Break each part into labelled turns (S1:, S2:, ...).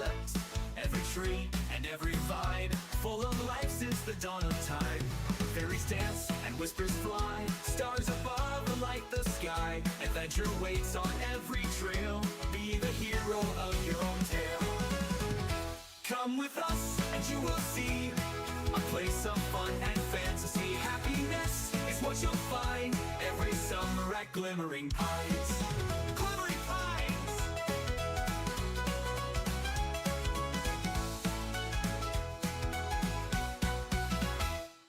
S1: slept. Every tree and every vine, full of life since the dawn of time. Fairies dance and whispers fly, stars above light the sky. Adventure waits on every trail, be the hero of your own tale. Come with us and you will see a place of fun and fantasy. Happiness is what you'll find every summer at Glimmering Pines. Glimmering Pines!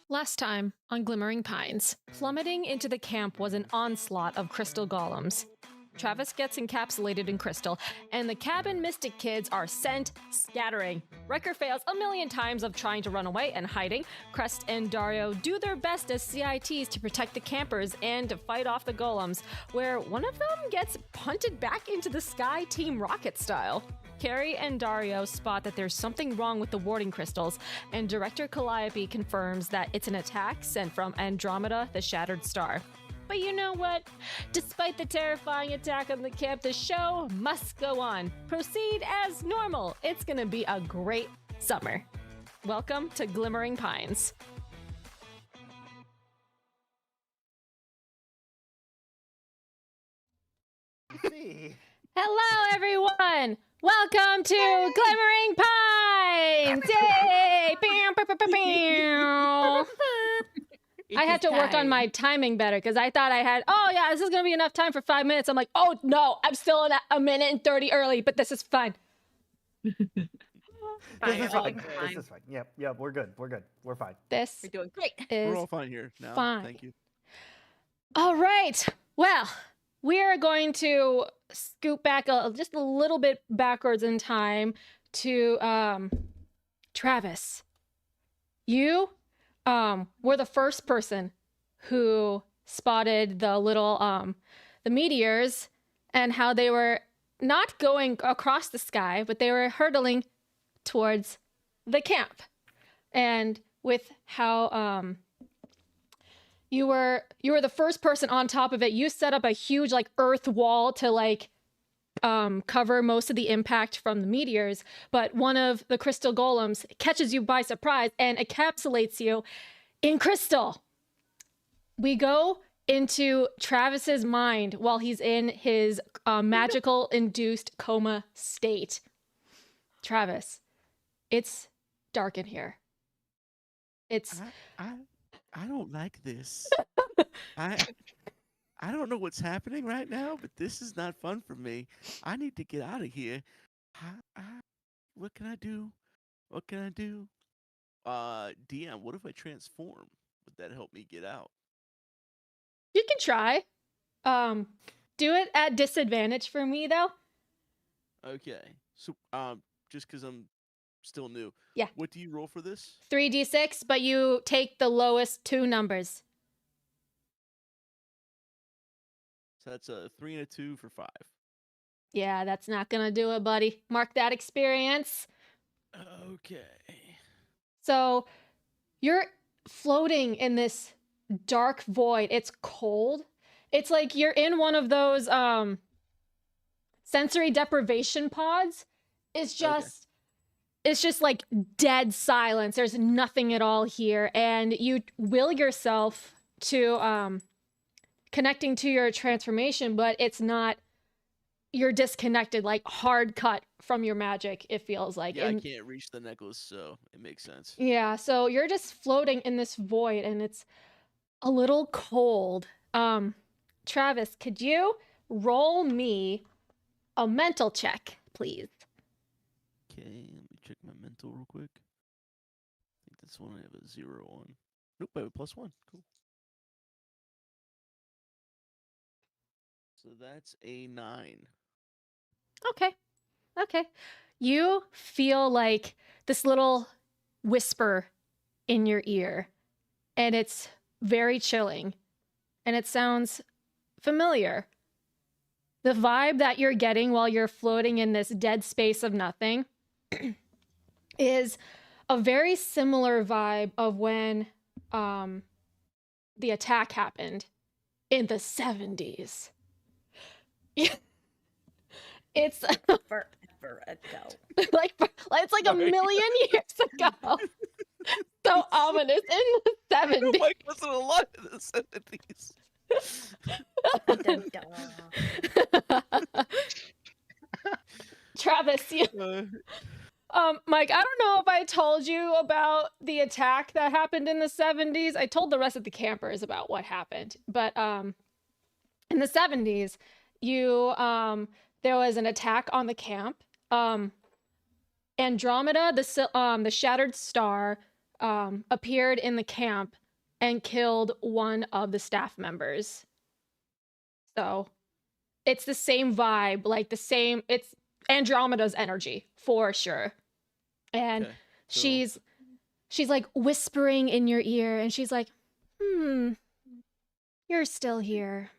S2: Last time on Glimmering Pines, plummeting into the camp was an onslaught of crystal golems. Travis gets encapsulated in crystal, and the cabin mystic kids are sent scattering. Wrecker fails a million times of trying to run away and hiding. Crest and Dario do their best as CITs to protect the campers and to fight off the golems, where one of them gets punted back into the sky Team Rocket style. Carrie and Dario spot that there's something wrong with the warding crystals, and Director Calliope confirms that it's an attack sent from Andromeda, the Shattered Star. But you know what? Despite the terrifying attack on the camp, the show must go on. Proceed as normal. It's gonna be a great summer. Welcome to Glimmering Pines.
S3: See.
S2: Hello, everyone! Welcome to Glimmering Pines! Yay! Bam, bam, bam, bam, bam. I had to work on my timing better because I thought I had, this is going to be enough time for 5 minutes. I'm like, oh no, I'm still in a minute and 30 early, but this is fine.
S3: This is fine. Yep, we're good. We're fine.
S2: This
S4: We're doing great.
S2: is
S5: We're all fine here now.
S2: fine.
S5: Thank you.
S2: All right. Well, we are going to scoot back just a little bit backwards in time to Travis. You were the first person who spotted the little the meteors and how they were not going across the sky, but they were hurtling towards the camp. And with how you were the first person on top of it. You set up a huge earth wall to cover most of the impact from the meteors, but one of the crystal golems catches you by surprise and encapsulates you in crystal. We go into Travis's mind while he's in his magical induced coma state. Travis, it's dark in here. It's
S5: I don't like this. I don't know what's happening right now, but this is not fun for me. I need to get out of here. What can I do? What can I do? DM, what if I transform? Would that help me get out?
S2: You can try. Do it at disadvantage for me though.
S5: Okay. So just because I'm still new.
S2: Yeah.
S5: What do you roll for this?
S2: 3d6, but you take the lowest two numbers.
S5: So that's a 3 and a 2 for 5.
S2: Yeah, that's not gonna do it, buddy. Mark that experience.
S5: Okay.
S2: So you're floating in this dark void. It's cold. It's like you're in one of those sensory deprivation pods. It's just like dead silence. There's nothing at all here. And you will yourself to connecting to your transformation, but it's not, you're disconnected, like hard cut from your magic, it feels like.
S5: Yeah,
S2: And,
S5: I can't reach the necklace, so it makes sense.
S2: yeah, so you're just floating in this void and it's a little cold. Travis, could you roll me a mental check, please?
S5: Okay, let me check my mental real quick. I think that's one I have a 0 on. Nope, I have a +1. Cool. So that's a 9.
S2: Okay. You feel like this little whisper in your ear, and it's very chilling, and it sounds familiar. The vibe that you're getting while you're floating in this dead space of nothing is a very similar vibe of when the attack happened in the 70s. It's
S4: forever ago.
S2: it's like a million years ago. So ominous in the 70s.
S5: Mike wasn't alive in the 70s.
S4: Dun, dun.
S2: Travis, Mike, I don't know if I told you about the attack that happened in the 70s. I told the rest of the campers about what happened, but in the 70s, there was an attack on the camp. Andromeda, the shattered star, appeared in the camp and killed one of the staff members. So it's the same vibe, it's Andromeda's energy for sure. And
S5: Okay, so-
S2: she's like whispering in your ear, and she's like, you're still here.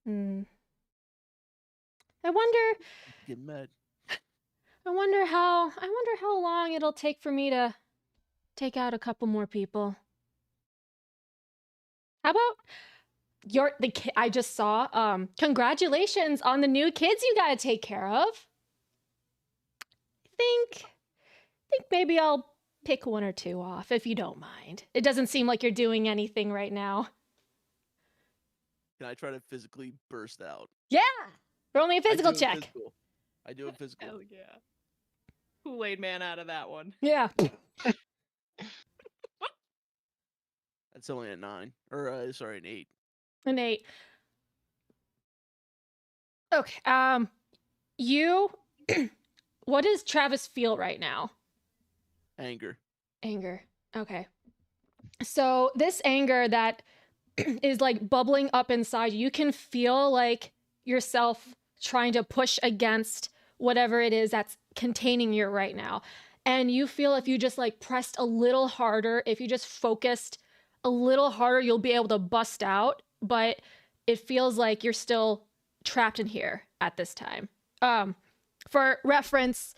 S2: I wonder
S5: Get mad.
S2: I wonder how long it'll take for me to take out a couple more people. How about I just saw congratulations on the new kids you got to take care of. I think maybe I'll pick one or two off if you don't mind. It doesn't seem like you're doing anything right now.
S5: Can I try to physically burst out?
S2: Yeah. Roll me a
S5: I do
S2: physical
S5: a
S2: check.
S5: physical. I do a physical.
S4: Hell yeah. Kool-Aid man out of that one.
S2: Yeah.
S5: That's only a 9. Or, sorry, an 8.
S2: An 8. Okay. What does Travis feel right now?
S5: Anger.
S2: Anger. Okay. So this anger that is like bubbling up inside you can feel like yourself trying to push against whatever it is that's containing you right now. And you feel if you just like pressed a little harder, if you just focused a little harder, you'll be able to bust out. But it feels like you're still trapped in here at this time. For reference,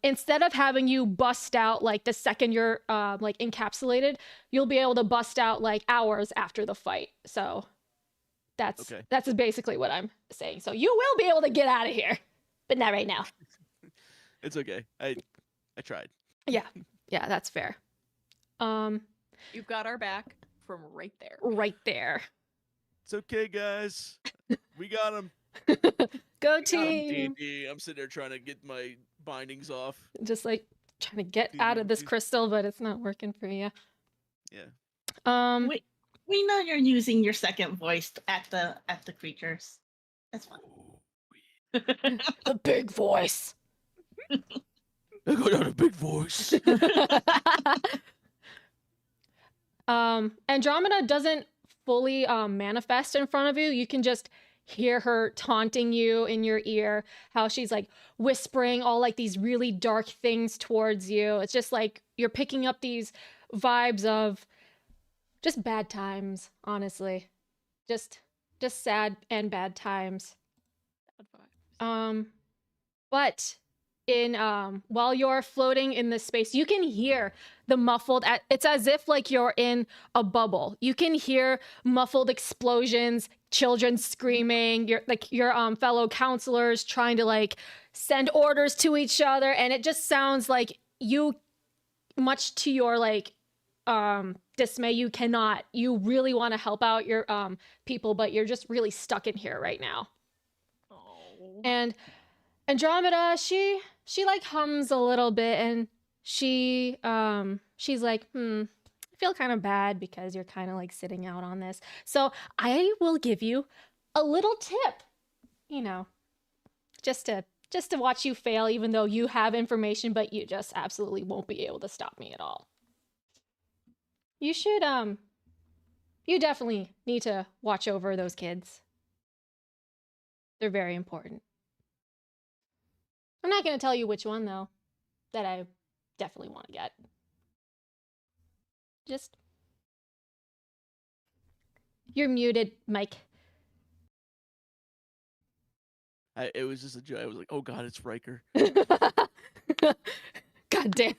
S2: instead of having you bust out like the second you're like encapsulated, you'll be able to bust out like hours after the fight. So that's basically what I'm saying. So you will be able to get out of here, but not right now.
S5: It's okay. I tried.
S2: Yeah, that's fair.
S4: You've got our back from right there.
S2: Right there.
S5: It's okay, guys. We got him.
S2: Go
S5: I'm
S2: team.
S5: D&D. I'm sitting there trying to get my bindings off.
S2: Just like trying to get out of this crystal, but it's not working for you.
S5: Yeah.
S6: We know you're using your second voice at the creatures. That's fine.
S2: The big voice.
S5: I got out a big voice.
S2: Andromeda doesn't fully manifest in front of you. You can just hear her taunting you in your ear, how she's like whispering all like these really dark things towards you. It's just like you're picking up these vibes of just bad times, honestly. Just sad and bad times. But in while you're floating in this space, you can hear the muffled it's as if like you're in a bubble. You can hear muffled explosions, children screaming, your fellow counselors trying to like send orders to each other, and it just sounds like you, much to your like dismay, you really want to help out your people, but you're just really stuck in here right now. And Andromeda, she like hums a little bit, and she's like, I feel kind of bad because you're kind of like sitting out on this. So I will give you a little tip, just to watch you fail, even though you have information, but you just absolutely won't be able to stop me at all. You should, you definitely need to watch over those kids. They're very important. I'm not going to tell you which one, though, that I definitely want to get. Just... You're muted, Mike.
S5: It was just a joke. I was like, oh god, it's Riker.
S2: God damn.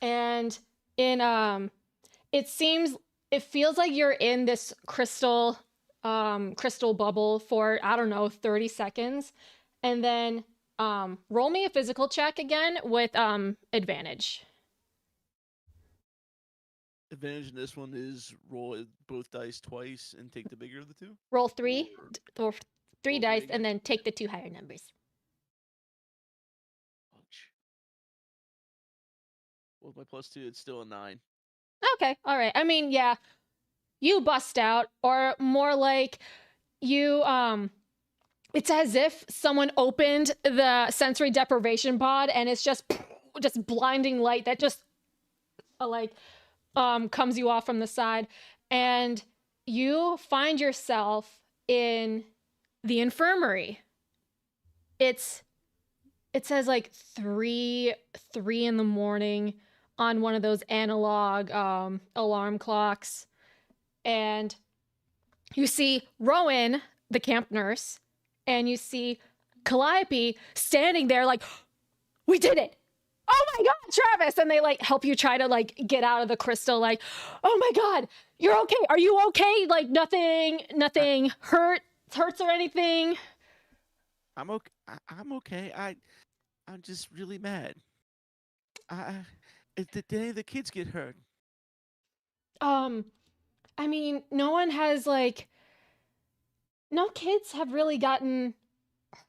S2: And in, it feels like you're in this crystal crystal bubble for, I don't know, 30 seconds. And then roll me a physical check again with advantage.
S5: Advantage in this one is roll both dice twice and take the bigger of the two.
S2: Roll three, or three
S5: roll
S2: dice,
S5: three
S2: and
S5: again?
S2: then take the two higher numbers.
S5: Ouch. Well, with my +2, it's still a 9.
S2: Okay, all right. I mean, yeah, you bust out, or more like you it's as if someone opened the sensory deprivation pod and it's just blinding light that just comes you off from the side, and you find yourself in the infirmary. It says like 3 in the morning on one of those analog alarm clocks, and you see Rowan, the camp nurse, and you see Calliope standing there like, we did it. Oh my God, Travis. And they like help you try to like get out of the crystal. Like, oh my God, you're okay. Are you okay? Like nothing hurts or anything.
S5: I'm okay. I'm okay. I'm just really mad. Did any of the kids get hurt?
S2: I mean, no kids have really gotten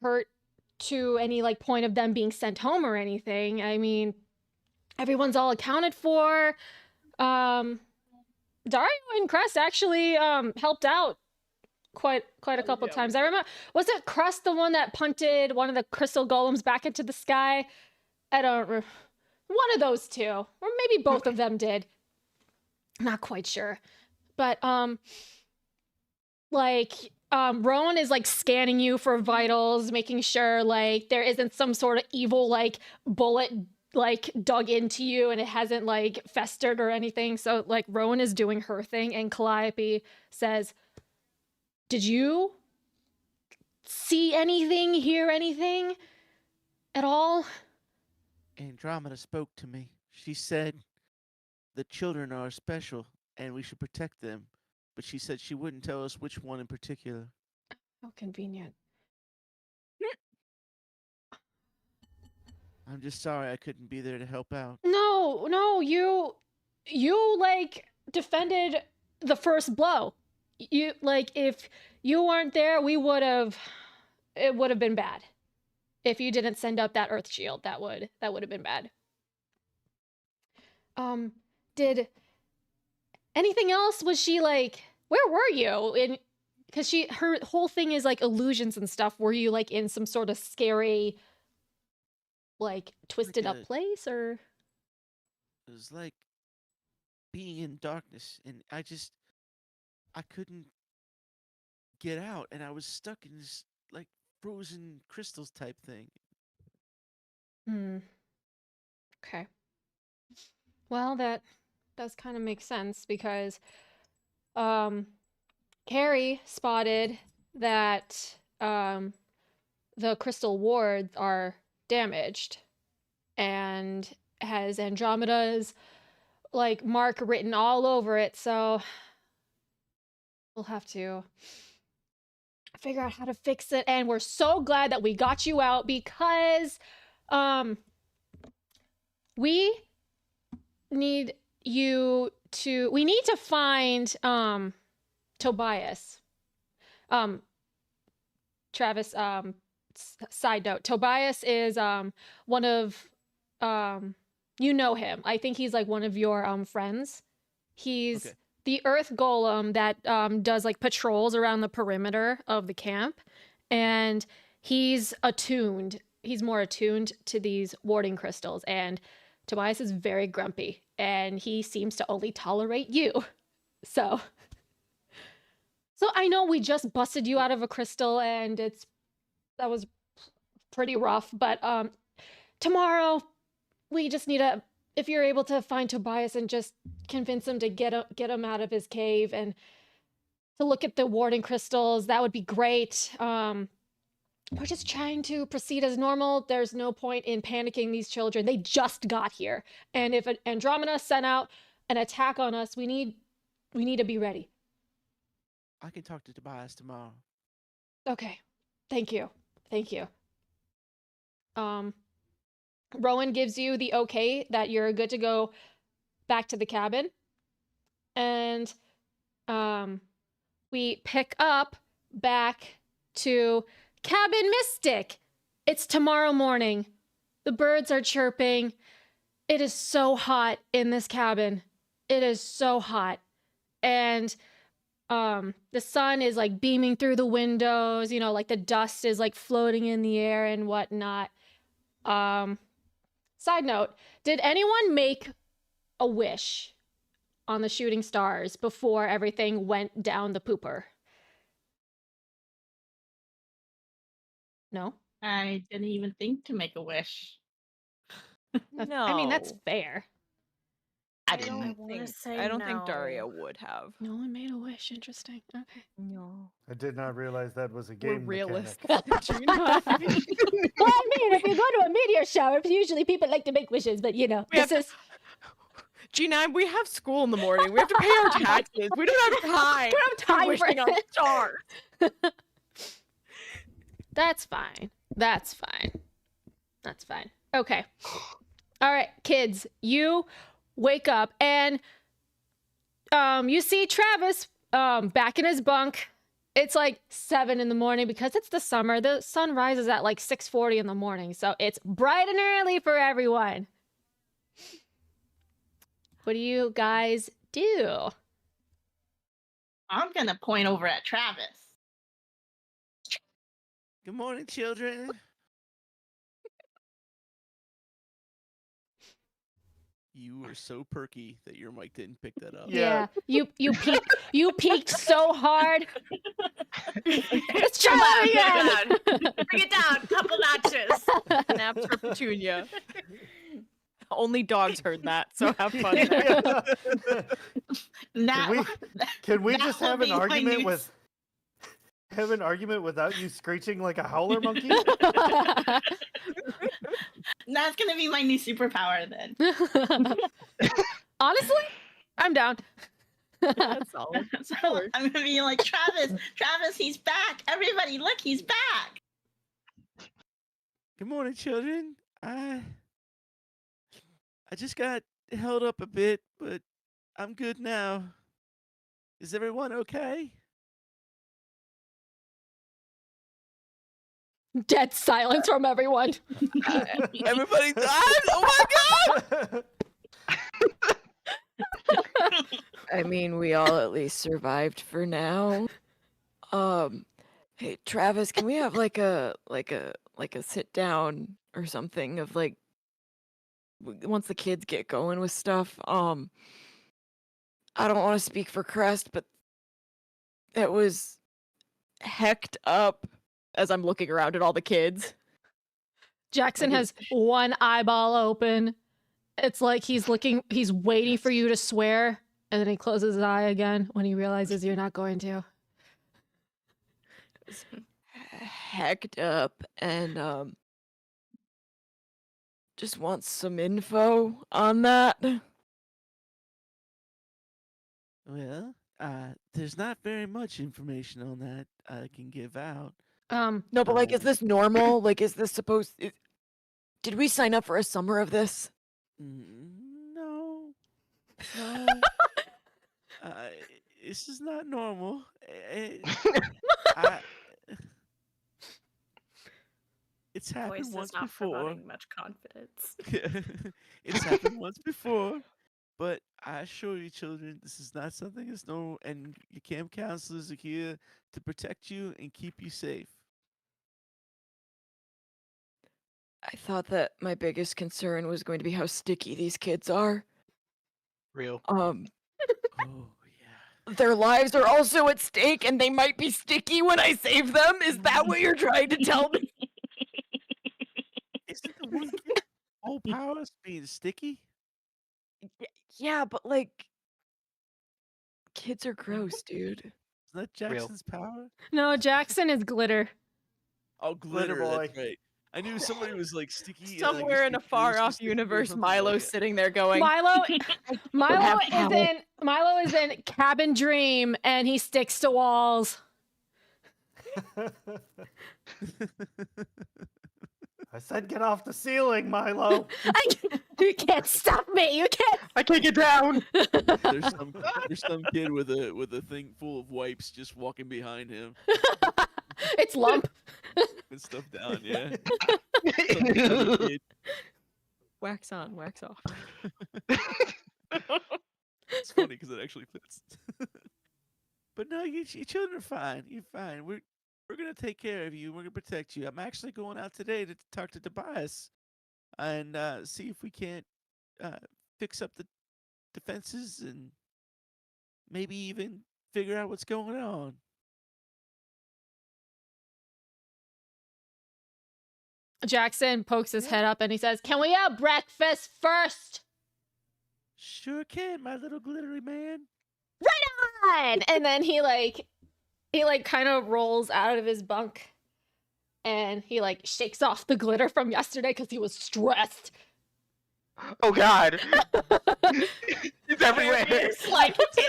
S2: hurt to any like point of them being sent home or anything. I mean, everyone's all accounted for. Dario and Crest actually helped out quite a couple times. I remember, was it Crest the one that punted one of the crystal golems back into the sky? I don't remember. One of those two, or maybe both of them did. Not quite sure. But Rowan is like scanning you for vitals, making sure like there isn't some sort of evil like bullet like dug into you and it hasn't like festered or anything. So like Rowan is doing her thing, and Calliope says, did you see anything, hear anything at all?
S5: Andromeda spoke to me. She said the children are special and we should protect them, but she said she wouldn't tell us which one in particular.
S2: How convenient.
S5: I'm just sorry I couldn't be there to help out.
S2: No, you like defended the first blow. You like, if you weren't there, it would have been bad. If you didn't send up that earth shield, that would have been bad. Did anything else? Was she like, where were you? Because her whole thing is like illusions and stuff. Were you like in some sort of scary, like twisted up place, or?
S5: It was like being in darkness, and I couldn't get out, and I was stuck in this like frozen crystals type thing.
S2: Okay. Well, that does kind of make sense, because Carrie spotted that the crystal wards are damaged and has Andromeda's like mark written all over it, so we'll have to figure out how to fix it. And we're so glad that we got you out, because we need to find Tobias. Travis, side note, Tobias is one of you know him. I think he's like one of your friends. He's the earth golem that does like patrols around the perimeter of the camp, and he's more attuned to these warding crystals, and Tobias is very grumpy, and he seems to only tolerate you. So I know we just busted you out of a crystal, and that was pretty rough, but tomorrow we just need if you're able to find Tobias and just convince him to get him out of his cave and to look at the warding crystals, that would be great. We're just trying to proceed as normal. There's no point in panicking these children. They just got here. And if Andromeda sent out an attack on us, we need to be ready.
S5: I can talk to Tobias tomorrow.
S2: Okay. Thank you. Thank you. Rowan gives you the okay that you're good to go back to the cabin. And we pick up back to Cabin Mystic. It's tomorrow morning. The birds are chirping. It is so hot in this cabin. It is so hot. And the sun is like beaming through the windows, you know, like the dust is like floating in the air and whatnot. Side note, did anyone make a wish on the shooting stars before everything went down the pooper? No?
S6: I didn't even think to make a wish.
S2: I mean, that's fair.
S6: I didn't.
S4: I don't think Daria would have.
S2: No one made a wish. Interesting. Okay.
S4: No.
S3: I did not realize that was a
S4: We're
S3: game
S4: realists.
S3: mechanic.
S2: Well, I mean, if you go to a meteor shower, usually people like to make wishes, but you know,
S4: We have
S2: this is
S4: G9, we have school in the morning. We have to pay our taxes. We don't have time.
S2: we don't have time for
S4: wishing on
S2: it.
S4: stars.
S2: That's fine. That's fine. That's fine. Okay. All right, kids, you wake up and you see Travis back in his bunk. It's like 7 in the morning because it's the summer. The sun rises at like 6:40 in the morning, so it's bright and early for everyone. What do you guys do?
S6: I'm gonna point over at Travis.
S5: Good morning, children. You were so perky that your mic didn't pick that up.
S3: Yeah.
S2: You peaked so hard. Let's
S7: Come
S2: try
S7: on,
S2: it again.
S7: Bring it down, couple notches.
S4: Snaps for Petunia. Only dogs heard that, so have fun.
S3: Yeah.
S6: That
S3: Can we
S6: that
S3: just
S6: will
S3: have an
S6: be my
S3: argument
S6: new-
S3: without you screeching like a howler monkey?
S6: That's gonna be my new superpower then.
S2: Honestly, I'm down.
S4: That's solid.
S6: So I'm gonna be like, Travis, he's back. Everybody, look, he's back.
S5: Good morning, children. I just got held up a bit, but I'm good now. Is everyone okay?
S2: Dead silence from everyone.
S5: Everybody died? Oh my god!
S8: I mean, we all at least survived for now. Hey Travis, can we have like a sit down or something of like once the kids get going with stuff? I don't want to speak for Crest, but it was hecked up as I'm looking around at all the kids.
S2: Jackson has one eyeball open. It's like he's waiting for you to swear, and then he closes his eye again when he realizes you're not going to.
S8: Hecked up and just wants some info on that.
S5: Well, there's not very much information on that I can give out.
S8: No, but like, is this normal? Like, is this did we sign up for a summer of this?
S5: No. This is not normal. It's happened
S7: Voice
S5: once
S7: is not
S5: before.
S7: promoting much confidence.
S5: It's happened once before, but I assure you, children, this is not something that's normal, and your camp counselors are here to protect you and keep you safe.
S8: I thought that my biggest concern was going to be how sticky these kids are.
S9: Real.
S5: Oh, yeah.
S8: Their lives are also at stake, and they might be sticky when I save them. Is that what you're trying to tell me?
S5: Isn't the one kid all powers being sticky?
S8: Yeah, but like, kids are gross, dude.
S5: Isn't that Jackson's power?
S2: No, Jackson is glitter.
S5: Oh, glitter,
S3: Glitter boy.
S5: that's right. I knew somebody was like sticky.
S8: Somewhere in a far off universe, Milo's sitting there going,
S2: Milo
S8: have power.
S2: Milo is in Cabin Dream and he sticks to walls.
S3: I said get off the ceiling, Milo.
S2: You can't stop me. You can't.
S9: I can't get down.
S5: There's some kid with a thing full of wipes just walking behind him.
S2: It's Lump.
S5: Put stuff down, yeah.
S8: wax on, wax off.
S5: It's funny because it actually fits. But no, your children are fine. You're fine. We're gonna take care of you. We're gonna protect you. I'm actually going out today to talk to Tobias and see if we can't fix up the defenses and maybe even figure out what's going on.
S2: Jackson pokes his head up and he says, "Can we have breakfast first?"
S5: Sure can, my little glittery man.
S2: Right on! And then he kind of rolls out of his bunk and he shakes off the glitter from yesterday because he was stressed.
S9: Oh God. It's everywhere.
S7: It's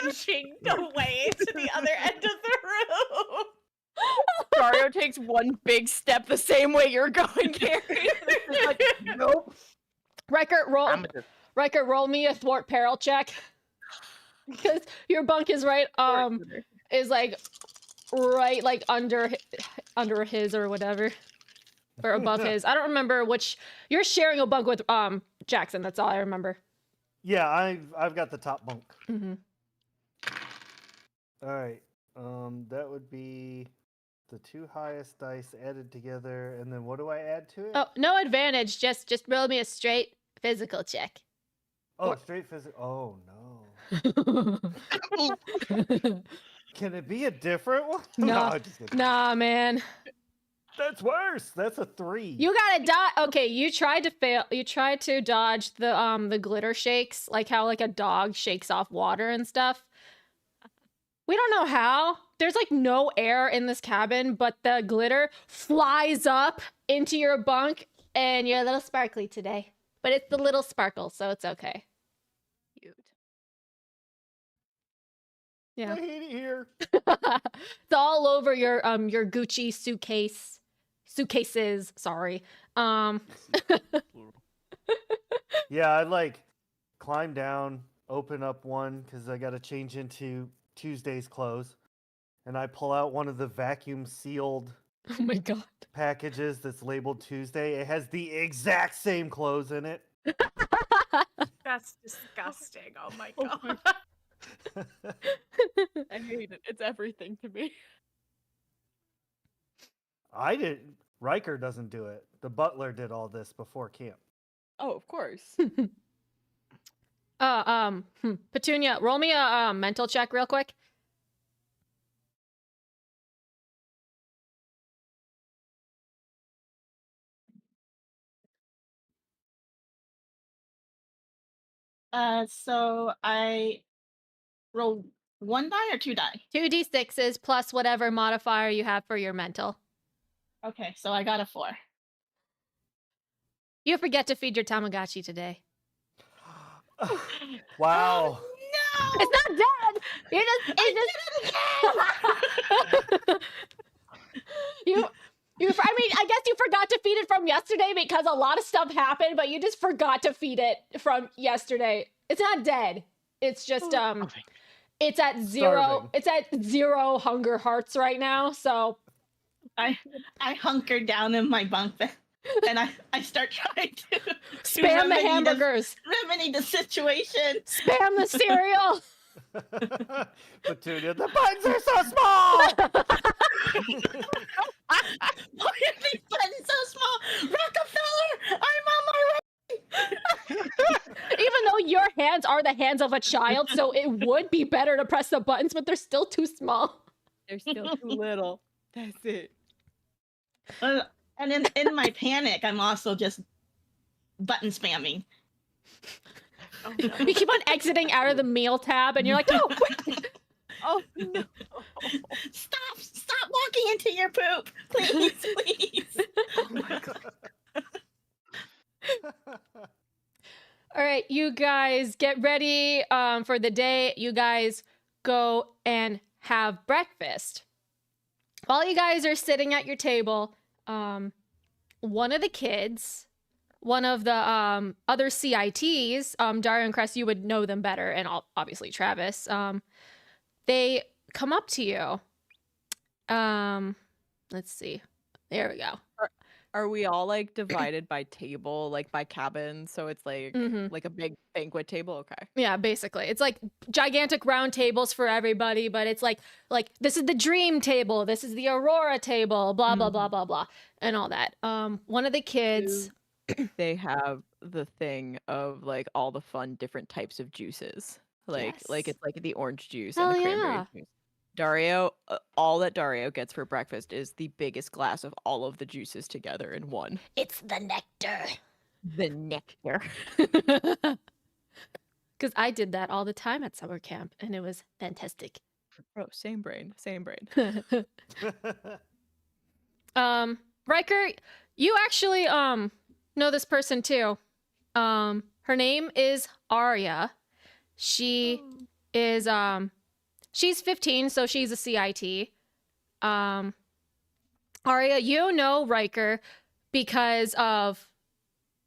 S7: inching away to the other end of the room.
S8: Dario takes one big step the same way you're going, Gary.
S9: Nope.
S2: Riker, roll me a thwart peril check. Because your bunk is right under his or whatever. Or above his. I don't remember which. You're sharing a bunk with Jackson, that's all I remember.
S3: Yeah, I've got the top bunk.
S2: Mm-hmm.
S3: All right. That would be the two highest dice added together, and then what do I add to it?
S2: Oh, no advantage. Just roll me a straight physical check.
S3: Oh, straight physical. Oh no. Can it be a different one?
S2: No.
S3: I'm just kidding.
S2: Nah, man.
S3: That's worse. That's a 3.
S2: You gotta dodge. Okay, you tried to fail. You tried to dodge the glitter shakes, like how a dog shakes off water and stuff. We don't know how. There's no air in this cabin, but the glitter flies up into your bunk, and you're a little sparkly today. But it's the little sparkle, so it's okay.
S8: Cute.
S2: Yeah.
S3: I hate it here.
S2: It's all over your Gucci suitcases. Sorry.
S3: Yeah, I climb down, open up one because I got to change into Tuesday's clothes, and I pull out one of the vacuum sealed
S2: Oh my god.
S3: packages that's labeled Tuesday. It has the exact same clothes in it.
S7: That's disgusting. Oh my god.
S8: I hate it. It's everything to me.
S3: I didn't. Riker doesn't do it. The butler did all this before camp.
S8: Oh, of course.
S2: Petunia, roll me a mental check real quick.
S6: So I roll 1 die or 2 die?
S2: 2d6s plus whatever modifier you have for your mental.
S6: Okay, so I got a 4.
S2: You forget to feed your Tamagotchi today.
S3: Wow.
S6: No!
S2: It's not dead! I guess you forgot to feed it from yesterday because a lot of stuff happened, but you just forgot to feed it from yesterday. It's not dead. It's just it's at 0.
S3: Starving.
S2: It's at 0 hunger hearts right now. So
S6: I hunker down in my bunk bed and I start trying to
S2: spam the hamburgers.
S6: Remedy the situation.
S2: Spam the cereal.
S3: Petunia, the buttons are so small!
S6: Why are these buttons so small? Rockefeller, I'm on my way.
S2: Even though your hands are the hands of a child, so it would be better to press the buttons, but they're still too small.
S8: They're still too little. That's it.
S6: And in my panic, I'm also just button spamming.
S7: Oh, no.
S2: You keep on exiting out of the meal tab, and you're like, "Oh, wait."
S8: Oh no.
S6: Stop walking into your poop, please, please.
S3: Oh my God.
S2: right, you guys get ready for the day. You guys go and have breakfast. While you guys are sitting at your table, one of the kids, one of the other CITs, Dario and Cress, you would know them better, and obviously Travis, they come up to you. Let's see. There we go.
S4: Are we all like divided by table, like by cabin? So it's like
S2: Mhm.
S4: like a big banquet table. Okay.
S2: Yeah, basically. It's like gigantic round tables for everybody, but it's like this is the dream table, this is the Aurora table, blah blah blah blah blah, and all that. One of the kids,
S4: They have the thing of like all the fun different types of juices. Like
S2: Yes.
S4: it's like the orange juice
S2: Hell
S4: and the cranberry
S2: yeah.
S4: juice. Dario, all that Dario gets for breakfast is the biggest glass of all of the juices together in one.
S7: It's the nectar.
S4: The nectar.
S2: because I did that all the time at summer camp, and it was fantastic.
S4: Oh, same brain, same brain.
S2: Riker, you actually know this person too. Her name is Arya. She is she's 15, so she's a CIT. Arya, you know Riker because of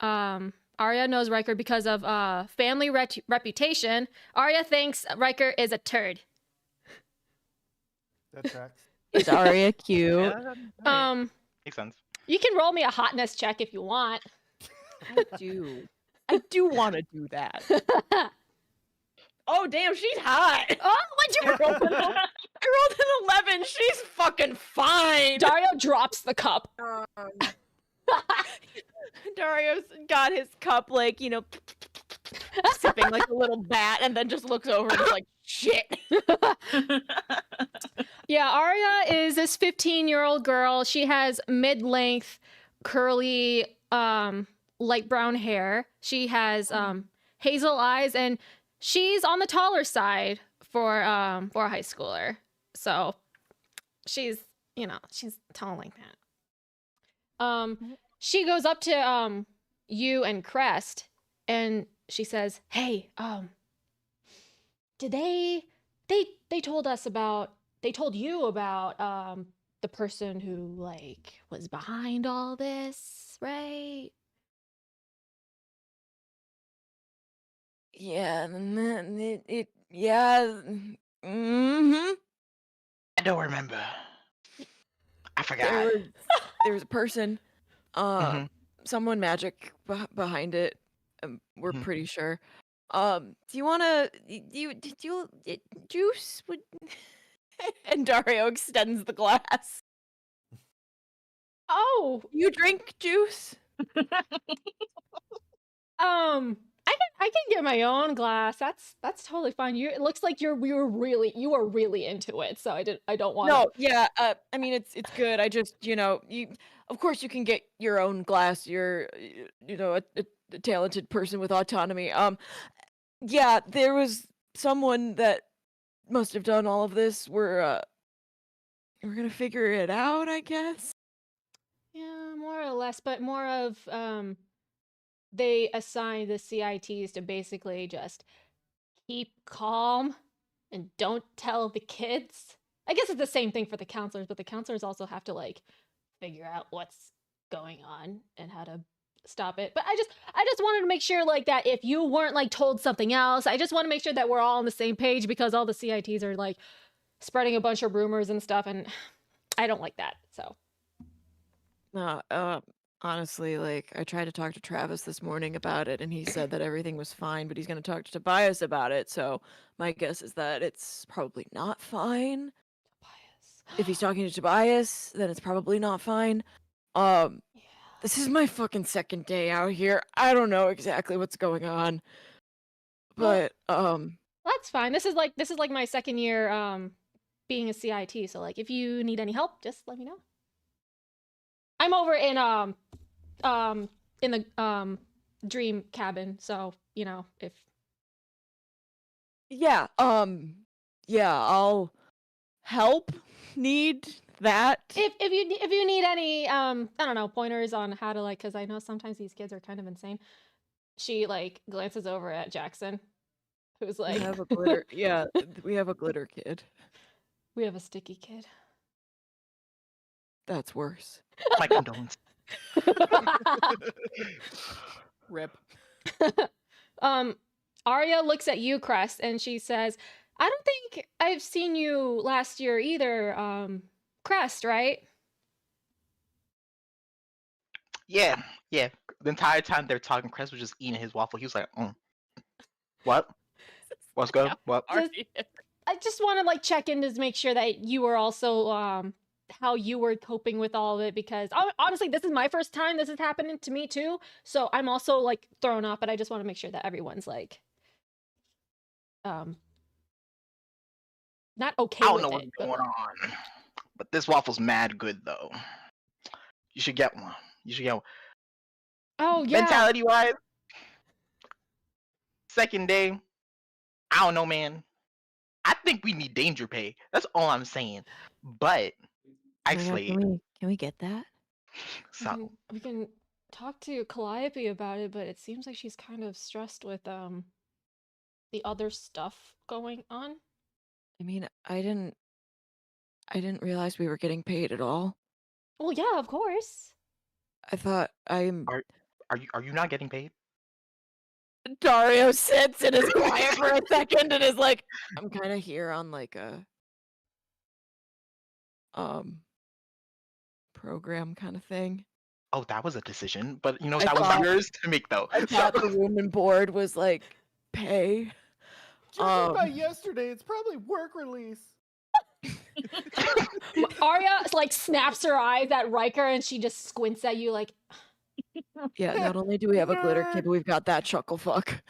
S2: Arya knows Riker because of family reputation. Arya thinks Riker is a turd.
S3: That tracks.
S4: Is Arya cute?
S9: Yeah, alright. Makes sense.
S2: You can roll me a hotness check if you want.
S4: I do want to do that. Oh damn, she's hot.
S2: Oh, what'd you roll?
S4: I rolled an 11. She's fucking fine.
S2: Dario drops the cup.
S4: Dario's got his cup like, you know, sipping like a little bat, and then just looks over and is like, shit.
S2: Yeah, Arya is this 15-year-old girl. She has mid-length, curly, light brown hair. She has hazel eyes, and she's on the taller side for a high schooler. So she's, you know, she's tall like that. She goes up to you and Crest, and she says, "Hey, did they told us about they told you about the person who like was behind all this, right?"
S8: Yeah, and then yeah. Mm-hmm.
S9: I don't remember. I forgot.
S8: There was a person,
S9: Mhm.
S8: someone magic behind it. We're
S9: Mhm.
S8: pretty sure. Do you wanna? Juice would?
S4: And Dario extends the glass.
S2: Oh,
S8: You drink juice?
S2: I can get my own glass. That's totally fine. It looks like you are really into it. So I don't want
S8: No, yeah. I mean, it's good. I just, of course, you can get your own glass. You're, a talented person with autonomy. Yeah, there was someone that must have done all of this. We're gonna figure it out, I guess.
S2: Yeah, more or less, but more of they assign the CITs to basically just keep calm and don't tell the kids. I guess it's the same thing for the counselors, but the counselors also have to like figure out what's going on and how to stop it. But I just wanted to make sure like that if you weren't like told something else, I just want to make sure that we're all on the same page because all the CITs are like spreading a bunch of rumors and stuff, and I don't like that. So
S8: Honestly, like, I tried to talk to Travis this morning about it, and he said that everything was fine, but he's gonna talk to Tobias about it, so my guess is that it's probably not fine. If he's talking to Tobias, then it's probably not fine. This is my fucking second day out here. I don't know exactly what's going on. But,
S2: that's fine. This is like my second year being a CIT, so like if you need any help, just let me know. I'm over in the dream cabin, so you know if
S8: yeah, I'll help. Need that.
S2: if you need any I don't know, pointers on how to like, because I know sometimes these kids are kind of insane. she like glances over at Jackson, who's
S8: We
S2: like,
S8: have a glitter. Yeah, we have a glitter kid.
S2: we have a sticky kid.
S8: That's worse.
S9: My condolences.
S8: Rip.
S2: Arya looks at you, Crest, and she says, I don't think I've seen you last year either, Crest, right?
S9: Yeah, yeah. The entire time they're talking, Chris was just eating his waffle. He was like, what? What's good? What?
S2: I just want to like check in to make sure that you were also how you were coping with all of it, because honestly, this is my first time this is happening to me too. So I'm also like thrown off, but I just want to make sure that everyone's like not okay
S9: I don't
S2: with
S9: know
S2: it.
S9: what's
S2: But
S9: going
S2: like,
S9: on, but this waffle's mad good though. You should get one. You should get one.
S2: oh yeah,
S9: Mentality wise, second day, I don't know, man. I think we need danger pay. That's all I'm saying. But
S8: Oh my God,
S9: actually,
S8: can we get that?
S9: so
S2: we can talk to Calliope about it, but it seems like she's kind of stressed with the other stuff going on.
S8: I mean, I didn't realize we were getting paid at all.
S2: Well, yeah, of course.
S8: I thought I'm.
S9: are you not getting paid?
S8: Dario sits and is quiet for a second and is like, I'm kind of here on like a program kind of thing.
S9: Oh, that was a decision, but
S8: I
S9: that was
S8: thought-
S9: yours to make though.
S8: I thought the room and board was like pay.
S3: Judging by yesterday, it's probably work release.
S2: Arya like snaps her eyes at Riker and she just squints at you like,
S8: Yeah, not only do we have a glitter kid, but we've got that chuckle fuck.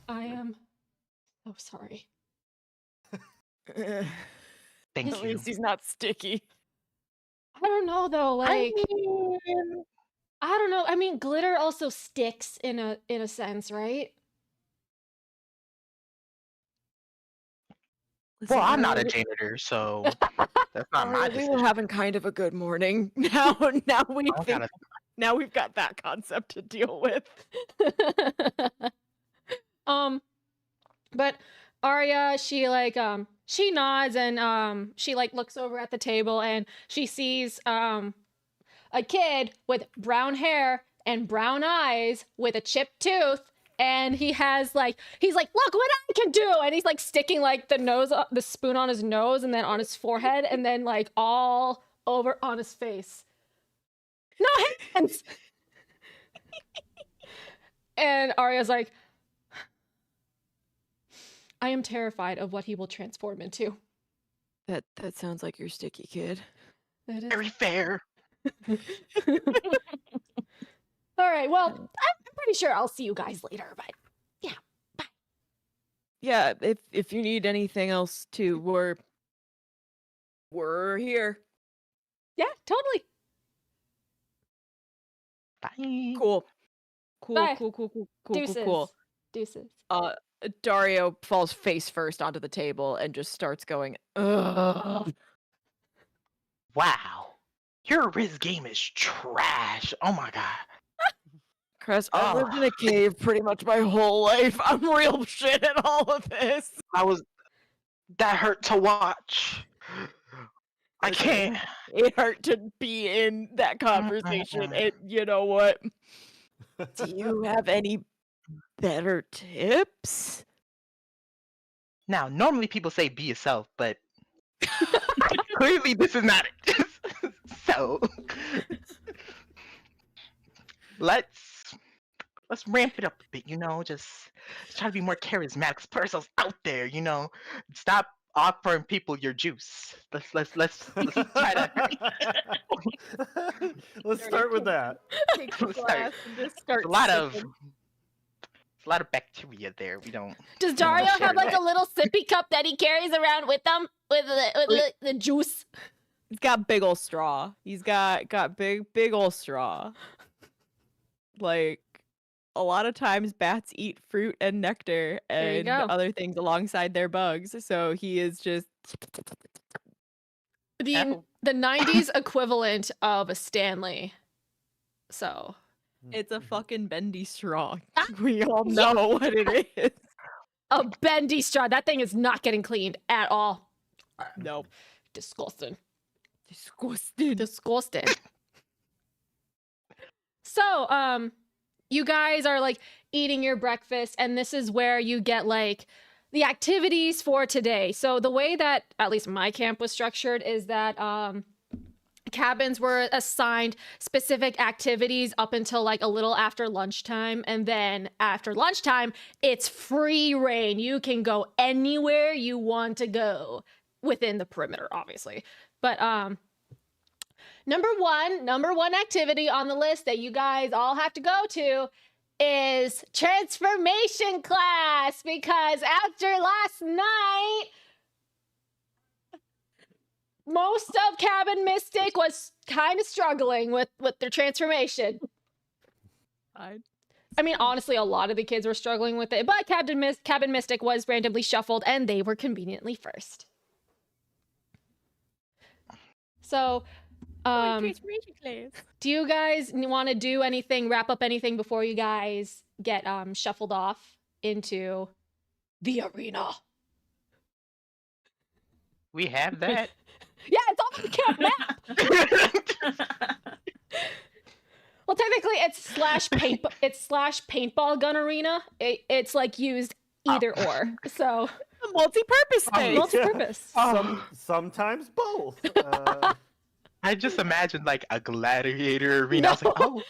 S2: I am so sorry.
S8: At
S9: Thank you.
S8: least he's not sticky.
S2: I don't know though, like
S9: mean,
S2: I don't know. I mean, glitter also sticks in a sense, right?
S8: Listen,
S9: well, I'm not a
S8: Dario,
S9: janitor, so that's not my
S8: Dario, we
S9: decision.
S8: were having kind of a good morning. Now we
S9: I
S8: think
S9: gotta-
S8: now we've got that concept to deal with.
S2: But Arya, she like she nods and she like looks over at the table and she sees a kid with brown hair and brown eyes with a chipped tooth, and he's like, look what I can do, and he's like sticking like the spoon on his nose and then on his forehead and then like all over on his face. No hands. And Arya's like, I am terrified of what he will transform into.
S8: That sounds like your sticky kid.
S2: That is
S9: Very fair.
S2: all right. Well, I'm pretty sure I'll see you guys later, but yeah. Bye.
S8: Yeah, if you need anything else too, we're here.
S2: Yeah, totally.
S9: Bye.
S8: Cool.
S2: Bye.
S8: Cool.
S2: Deuces. Deuces.
S8: Dario falls face first onto the table and just starts going, ugh.
S9: Wow. Your Riz game is trash. Oh my god.
S8: Chris, I've lived in a cave pretty much my whole life. I'm real shit at all of this.
S9: That hurt to watch. I
S8: Listen,
S9: can't.
S8: It hurt to be in that conversation. And you know what? Do you have any better tips?
S9: Now, normally people say be yourself, but clearly this is not it. So let's ramp it up a bit, just try to be more charismatic. Put ourselves out there, Stop offering people your juice. Let's try that.
S3: Let's start with that.
S4: Take the
S9: Let's start.
S4: glass and just start
S9: It's a lot of
S4: sipping.
S9: bacteria there. We don't.
S2: Does Dario
S9: share
S2: have like
S9: that.
S2: a little sippy cup that he carries around with him with the juice?
S8: He's got big ol' straw. He's got big ol' straw. Like a lot of times bats eat fruit and nectar
S2: There you
S8: and
S2: go.
S8: other things alongside their bugs. So he is just
S2: The
S9: Apple.
S2: the 90s equivalent of a Stanley. So
S8: It's a
S3: Mhm.
S8: fucking bendy straw. We all know what it is.
S2: A bendy straw. That thing is not getting cleaned at all.
S8: Nope.
S2: Disgusting.
S8: Disgusting.
S2: Disgusting. So, you guys are like eating your breakfast, and this is where you get like the activities for today. So the way that at least my camp was structured is that cabins were assigned specific activities up until like a little after lunchtime, and then after lunchtime it's free reign. You can go anywhere you want to go within the perimeter, obviously. But number one activity on the list that you guys all have to go to is transformation class, because after last night most of Cabin Mystic was kind of struggling with their transformation. I mean, honestly, a lot of the kids were struggling with it, but Cabin Mystic was randomly shuffled, and they were conveniently first. So,
S8: Transformation class.
S2: do you guys want to do anything, wrap up anything before you guys get shuffled off into the arena?
S9: We have that.
S2: Yeah, it's on the camp map. Well, technically, it's slash paintball gun arena. It's like used either or. So
S8: A multi-purpose space.
S2: multi-purpose.
S3: Sometimes both.
S9: I just imagined like a gladiator arena. I was like,
S2: No.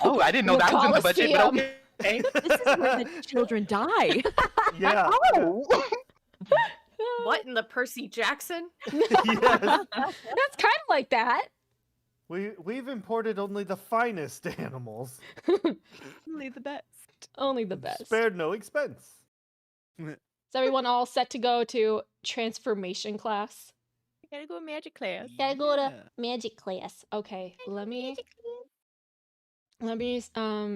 S9: oh, I didn't know
S2: The
S9: that was in the budget, but
S2: Coliseum.
S9: okay.
S8: This is where the children die.
S3: Yeah.
S9: Oh,
S7: What in the Percy Jackson?
S3: Yes.
S2: That's kind of like that.
S3: We've imported only the finest animals.
S8: Only the best.
S2: Only the best.
S3: Spared no expense.
S2: Is everyone all set to go to transformation class?
S8: I gotta go to magic class.
S2: Gotta go to
S5: Yeah.
S2: magic class. Okay, let me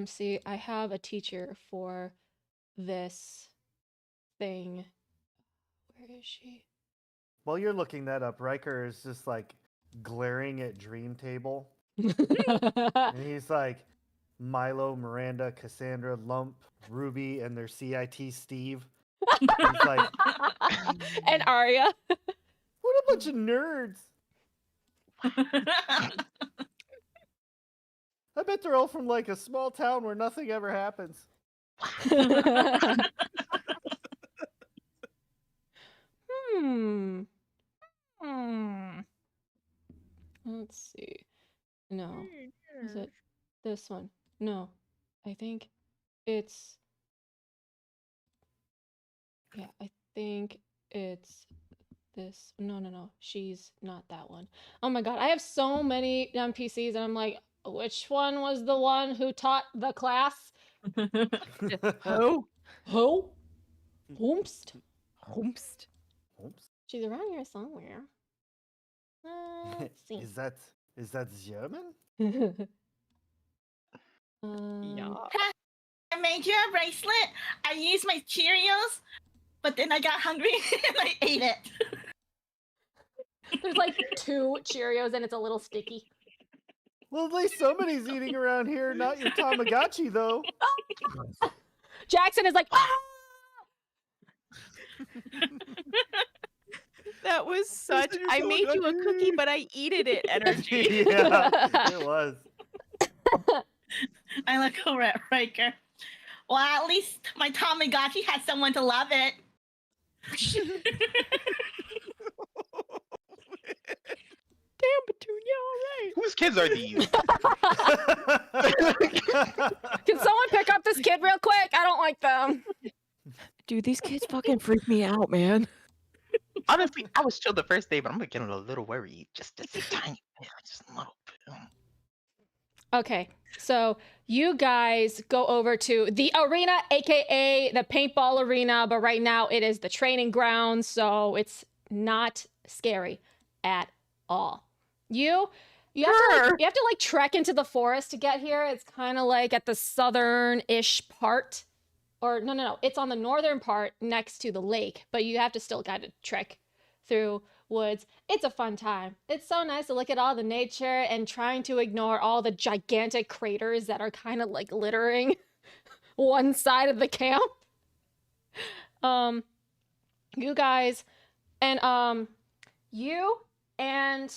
S2: see. I have a teacher for this thing. Where is she?
S3: While you're looking that up, Riker is just like glaring at Dream Table. And he's like, Milo, Miranda, Cassandra, Lump, Ruby, and their CIT Steve. He's like,
S2: And Arya.
S3: what a bunch of nerds. I bet they're all from like a small town where nothing ever happens.
S2: Hmm. Let's see. No. Is it this one? No. I think it's. Yeah, I think it's this. No. She's not that one. Oh my god, I have so many NPCs, and I'm like, which one was the one who taught the class?
S8: Oh.
S2: Who? Whomst?
S8: Homest.
S3: Oops.
S2: She's around here somewhere. Let's see.
S3: Is that German?
S8: Yeah.
S6: I made you a bracelet. I used my Cheerios, but then I got hungry and I ate it.
S2: There's like 2 Cheerios and it's a little sticky.
S3: Well, at least somebody's eating around here, not your Tamagotchi, though.
S2: Jackson is like, "Ah!"
S8: That was such.
S5: you're
S8: I
S5: so
S8: made you a cookie,
S5: hungry.
S8: but I eated it energy.
S3: Yeah, it was.
S6: I look over at Riker. Well, at least my Tamagotchi had someone to love it.
S8: Damn, Petunia, all right.
S9: whose kids are these?
S2: Can someone pick up this kid real quick? I don't like them.
S8: Dude, these kids fucking freak me out, man.
S9: Honestly, I was chill the first day, but I'm getting a little worried. Just a tiny bit, just a little bit.
S2: Okay, so you guys go over to the arena, aka the paintball arena, but right now it is the training ground, so it's not scary at all. You have to like trek into the forest to get here. It's kind of like at the southern-ish part. Or no, it's on the northern part next to the lake, but you have to still kind of trek through woods. It's a fun time. It's so nice to look at all the nature and trying to ignore all the gigantic craters that are kind of like littering one side of the camp. You guys and you and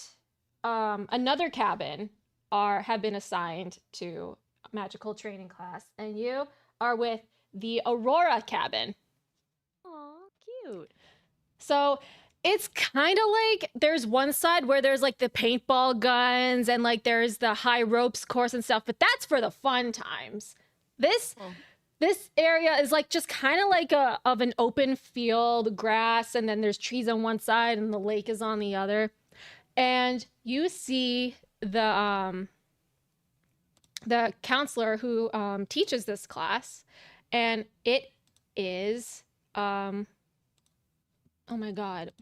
S2: another cabin have been assigned to magical training class, and you are with the Aurora cabin.
S4: Aw, cute.
S2: So it's kind of like there's one side where there's like the paintball guns and like there's the high ropes course and stuff, but that's for the fun times. This area is like just kind of like of an open field, grass, and then there's trees on one side and the lake is on the other. And you see the counselor who teaches this class, and it is oh my god,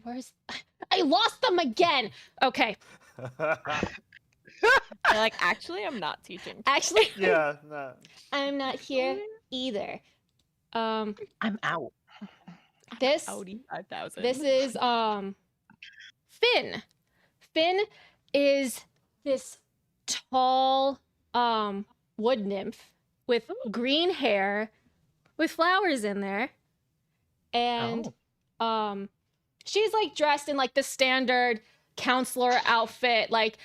S2: I lost them again. Okay.
S4: They're like, actually, I'm not teaching.
S2: Actually,
S3: Yeah, no.
S2: I'm not here either.
S9: I'm out.
S2: This
S4: Audi 5000.
S2: This is Finn. Finn is this tall wood nymph with green hair with flowers in there. And she's like dressed in like the standard counselor outfit, like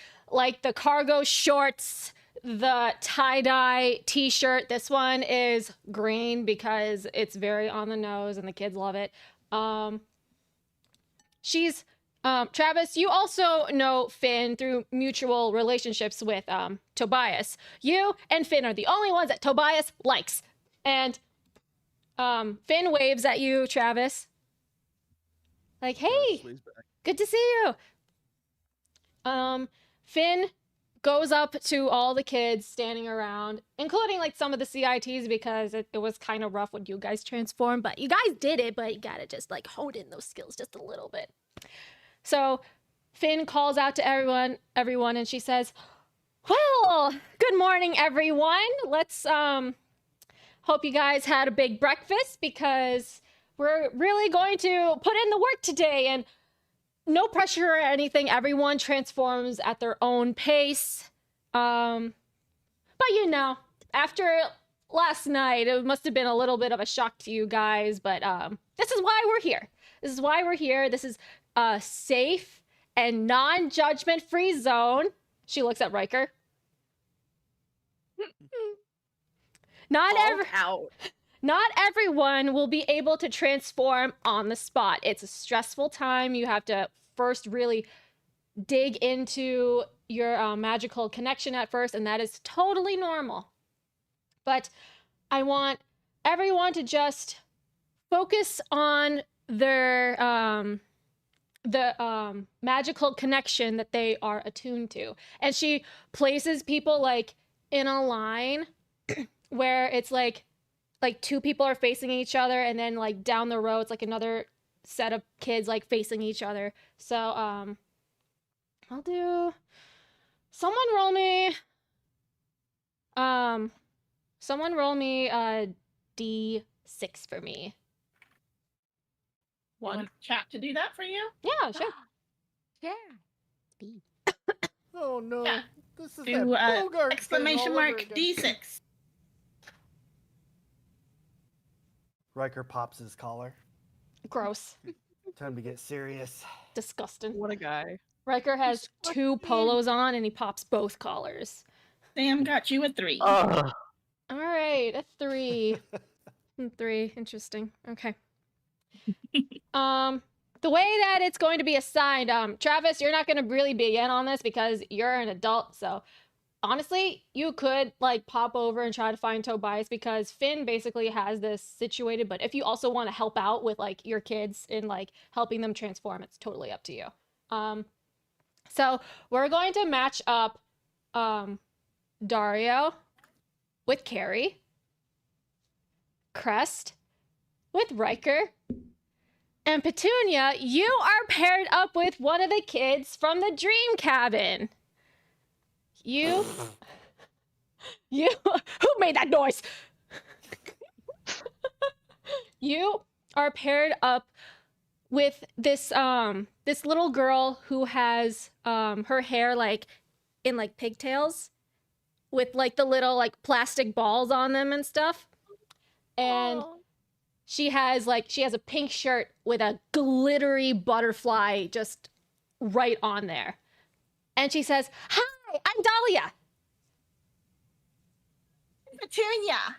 S2: the cargo shorts, the tie-dye t-shirt. This one is green because it's very on the nose and the kids love it. She's Travis, you also know Finn through mutual relationships with Tobias. You and Finn are the only ones that Tobias likes. And Finn waves at you, Travis. Like, hey, good to see you. Finn goes up to all the kids standing around, including like some of the CITs, because it was kind of rough when you guys transformed, but you guys did it, but you gotta just like hone in those skills just a little bit. So Finn calls out to everyone, and she says, well, good morning, everyone. Let's hope you guys had a big breakfast, because we're really going to put in the work today, and no pressure or anything. Everyone transforms at their own pace. But you know, after last night, it must have been a little bit of a shock to you guys, but this is why we're here. This is a safe and non-judgment free zone. She looks at Riker. Not everyone will be able to transform on the spot. It's a stressful time. You have to first really dig into your magical connection at first, and that is totally normal. But I want everyone to just focus on their magical connection that they are attuned to. And she places people like in a line where it's like two people are facing each other, and then like down the road it's like another set of kids like facing each other. So I'll do someone roll me a D6 for me.
S6: You want chat to do that for you?
S2: Yeah, sure.
S3: Oh no.
S6: Yeah.
S3: This is
S6: Do
S3: that Bogart
S6: exclamation
S3: thing all over
S6: mark
S3: again.
S6: D6.
S3: Riker pops his collar.
S2: Gross.
S3: Time to get serious.
S2: Disgusting.
S4: What a guy.
S2: Riker has two polos on and he pops both collars.
S6: Sam got you a 3.
S9: Ugh.
S2: All right, a 3. 3, interesting. Okay. The way that it's going to be assigned, Travis, you're not going to really be in on this because you're an adult. So honestly, you could like pop over and try to find Tobias, because Finn basically has this situated. But if you also want to help out with like your kids in like helping them transform, it's totally up to you. So we're going to match up Dario with Carrie, Crest with Riker, and Petunia, you are paired up with one of the kids from the dream cabin. You who made that noise? You are paired up with this little girl who has her hair like in like pigtails with like the little like plastic balls on them and stuff. And
S4: Aw.
S2: she has a pink shirt with a glittery butterfly just right on there. And she says, "Hi, I'm Dahlia."
S6: Petunia.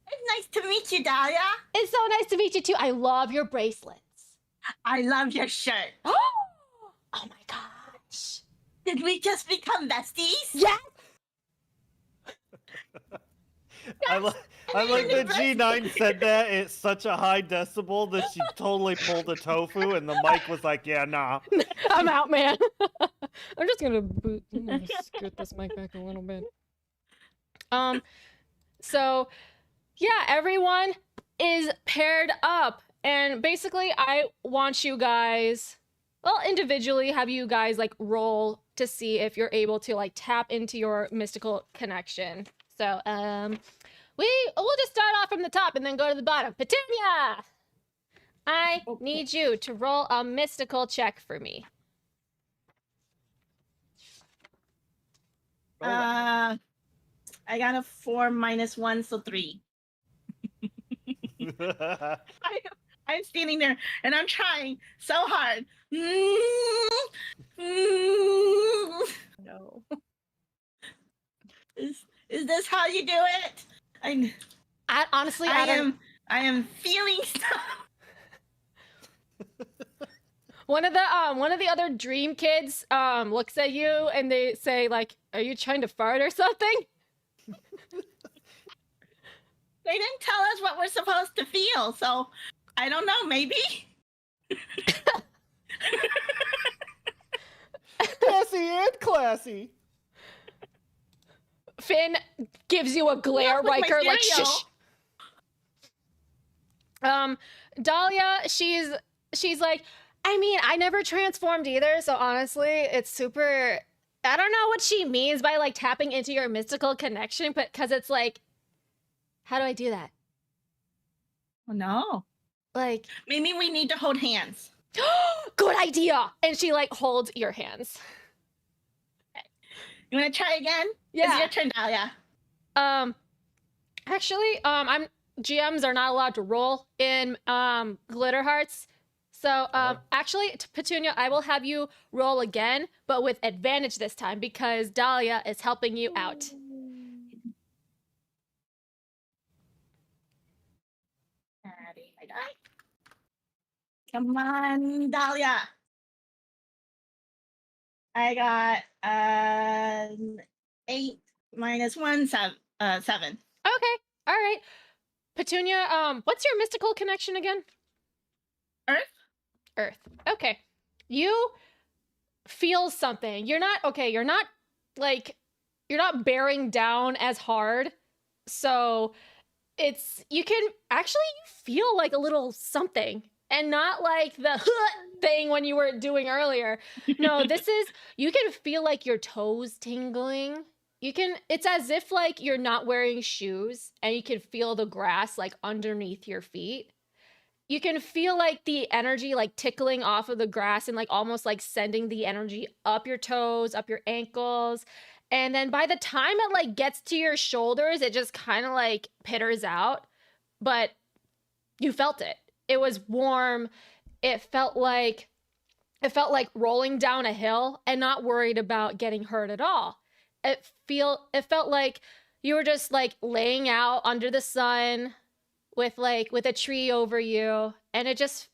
S6: It's nice to meet you, Dahlia.
S2: It's so nice to meet you too. I love your bracelets.
S6: I love your shirt.
S2: Oh my gosh.
S6: Did we just become besties?
S2: Yes.
S3: I like that G9 said that at such a high decibel that she totally pulled a tofu, and the mic was like, "Yeah, nah."
S2: I'm out, man. I'm just gonna scoot this mic back a little bit. So yeah, everyone is paired up, and basically I want you guys, well, individually have you guys like roll to see if you're able to like tap into your mystical connection. So we'll just start off from the top and then go to the bottom. Petunia, I need you to roll a mystical check for me.
S6: I got a 4 minus 1, so 3. I'm standing there and I'm trying so hard.
S4: No.
S6: Is this how you do it? I am feeling stuff.
S2: One of the other dream kids looks at you and they say like, "Are you trying to fart or something?"
S6: They didn't tell us what we're supposed to feel, so I don't know, maybe?
S3: Classy and classy.
S2: Finn gives you a glare,
S6: With my
S2: Riker, like
S6: cereal.
S2: shush. Dahlia, she's like, I mean, I never transformed either, so honestly, it's super. I don't know what she means by like tapping into your mystical connection, but because it's like, how do I do that?
S6: Oh, no.
S2: Like,
S6: Maybe we need to hold hands.
S2: good idea. And she like holds your hands.
S6: You want to try again?
S2: Yeah.
S6: It's your turn, Dahlia.
S2: Actually, GMs are not allowed to roll in Glitter Hearts. So, actually, Petunia, I will have you roll again, but with advantage this time because Dahlia is helping you out.
S6: Alrighty, my die. Come on, Dahlia. I got 8 minus 1, 7.
S2: Okay, all right. Petunia, what's your mystical connection again? Earth. Okay. You feel something. You're not bearing down as hard. So you can actually feel like a little something and not like the thing when you were doing earlier. No, you can feel like your toes tingling. It's as if like you're not wearing shoes and you can feel the grass like underneath your feet. You can feel like the energy like tickling off of the grass and like almost like sending the energy up your toes, up your ankles. And then by the time it like gets to your shoulders, it just kind of like pitters out. But you felt it. It was warm. It felt like rolling down a hill and not worried about getting hurt at all. It felt like you were just like laying out under the sun with a tree over you, and it just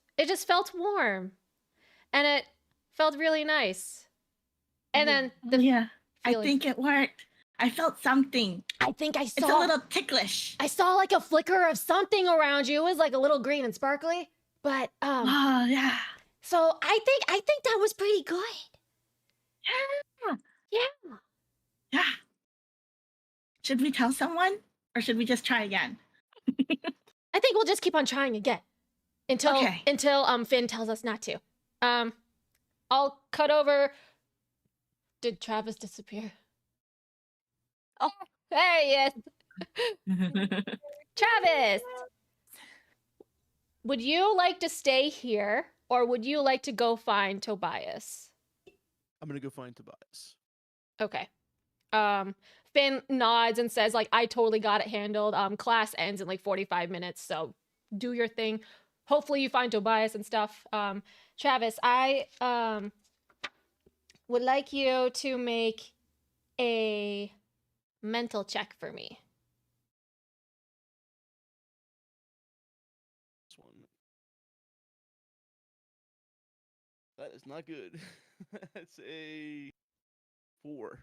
S2: felt warm and it felt really nice. And then
S6: I think it worked. I felt something.
S2: I think I saw
S6: It's a little ticklish.
S2: I saw like a flicker of something around you. It was like a little green and sparkly, but
S6: Oh, yeah.
S2: so I think that was pretty good.
S6: Yeah. Should we tell someone or should we just try again?
S2: I think we'll just keep on trying again until Finn tells us not to. I'll cut over. Did Travis disappear? Oh, there he is. Travis, would you like to stay here or would you like to go find Tobias?
S5: I'm gonna go find Tobias.
S2: Okay. Finn nods and says, like, I totally got it handled. Class ends in like 45 minutes, so do your thing. Hopefully you find Tobias and stuff. Travis, I would like you to make a mental check for me.
S5: This one. That is not good. That's a 4.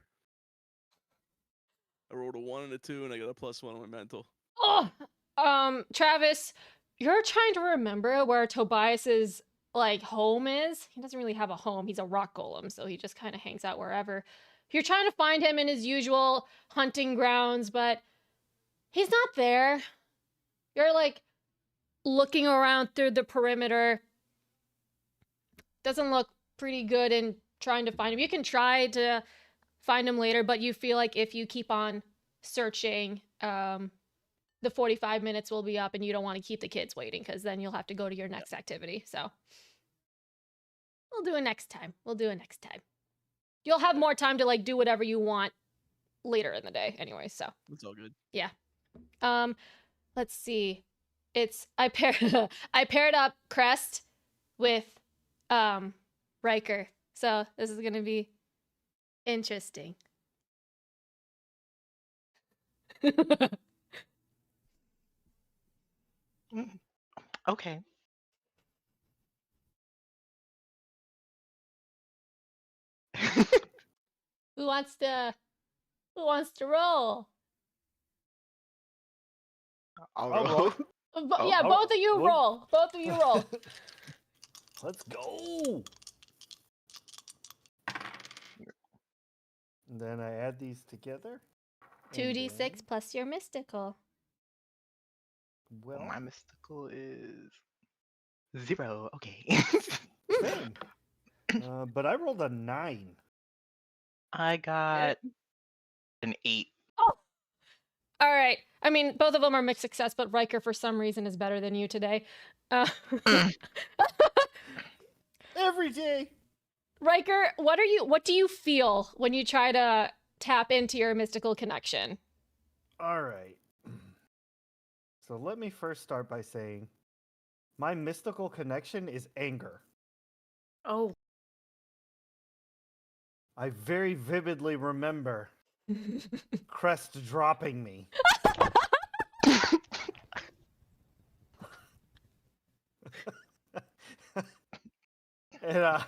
S5: I rolled a 1 and a 2, and I got a +1 on my mental.
S2: Oh, Travis, you're trying to remember where Tobias's like home is. He doesn't really have a home. He's a rock golem, so he just kind of hangs out wherever. You're trying to find him in his usual hunting grounds, but he's not there. You're like looking around through the perimeter. Doesn't look pretty good in trying to find him. You can try to find him later, but you feel like if you keep on searching, the 45 minutes will be up and you don't want to keep the kids waiting because then you'll have to go to your next activity. So we'll do it next time. You'll have more time to like do whatever you want later in the day anyway, so.
S5: It's all good.
S2: Yeah. Let's see. I paired up Crest with Riker. So this is gonna be interesting.
S9: Okay.
S2: Who wants to roll?
S9: I'll
S3: I'll
S9: roll.
S2: Yeah,
S3: oh,
S2: both of you
S3: whoop.
S2: roll. Both of you roll.
S3: Let's go. And then I add these together. and
S2: 2d6
S3: then-
S2: plus your mystical.
S3: Well,
S9: My mystical is 0. Okay.
S3: same. But I rolled a 9.
S9: I got an 8.
S2: All right. I mean, both of them are mixed success, but Riker, for some reason, is better than you today.
S3: Every day.
S2: Riker, what do you feel when you try to tap into your mystical connection?
S3: All right. So let me first start by saying my mystical connection is anger.
S4: Oh.
S3: I very vividly remember Crest dropping me. And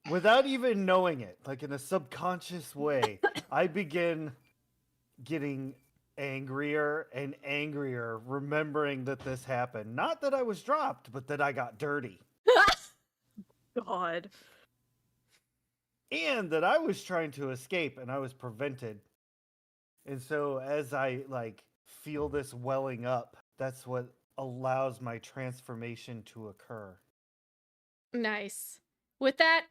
S3: without even knowing it, like in a subconscious way, I begin getting angrier and angrier, remembering that this happened. Not that I was dropped, but that I got dirty.
S4: God.
S3: And that I was trying to escape and I was prevented. And so as I like feel this welling up, that's what allows my transformation to occur.
S2: Nice. With that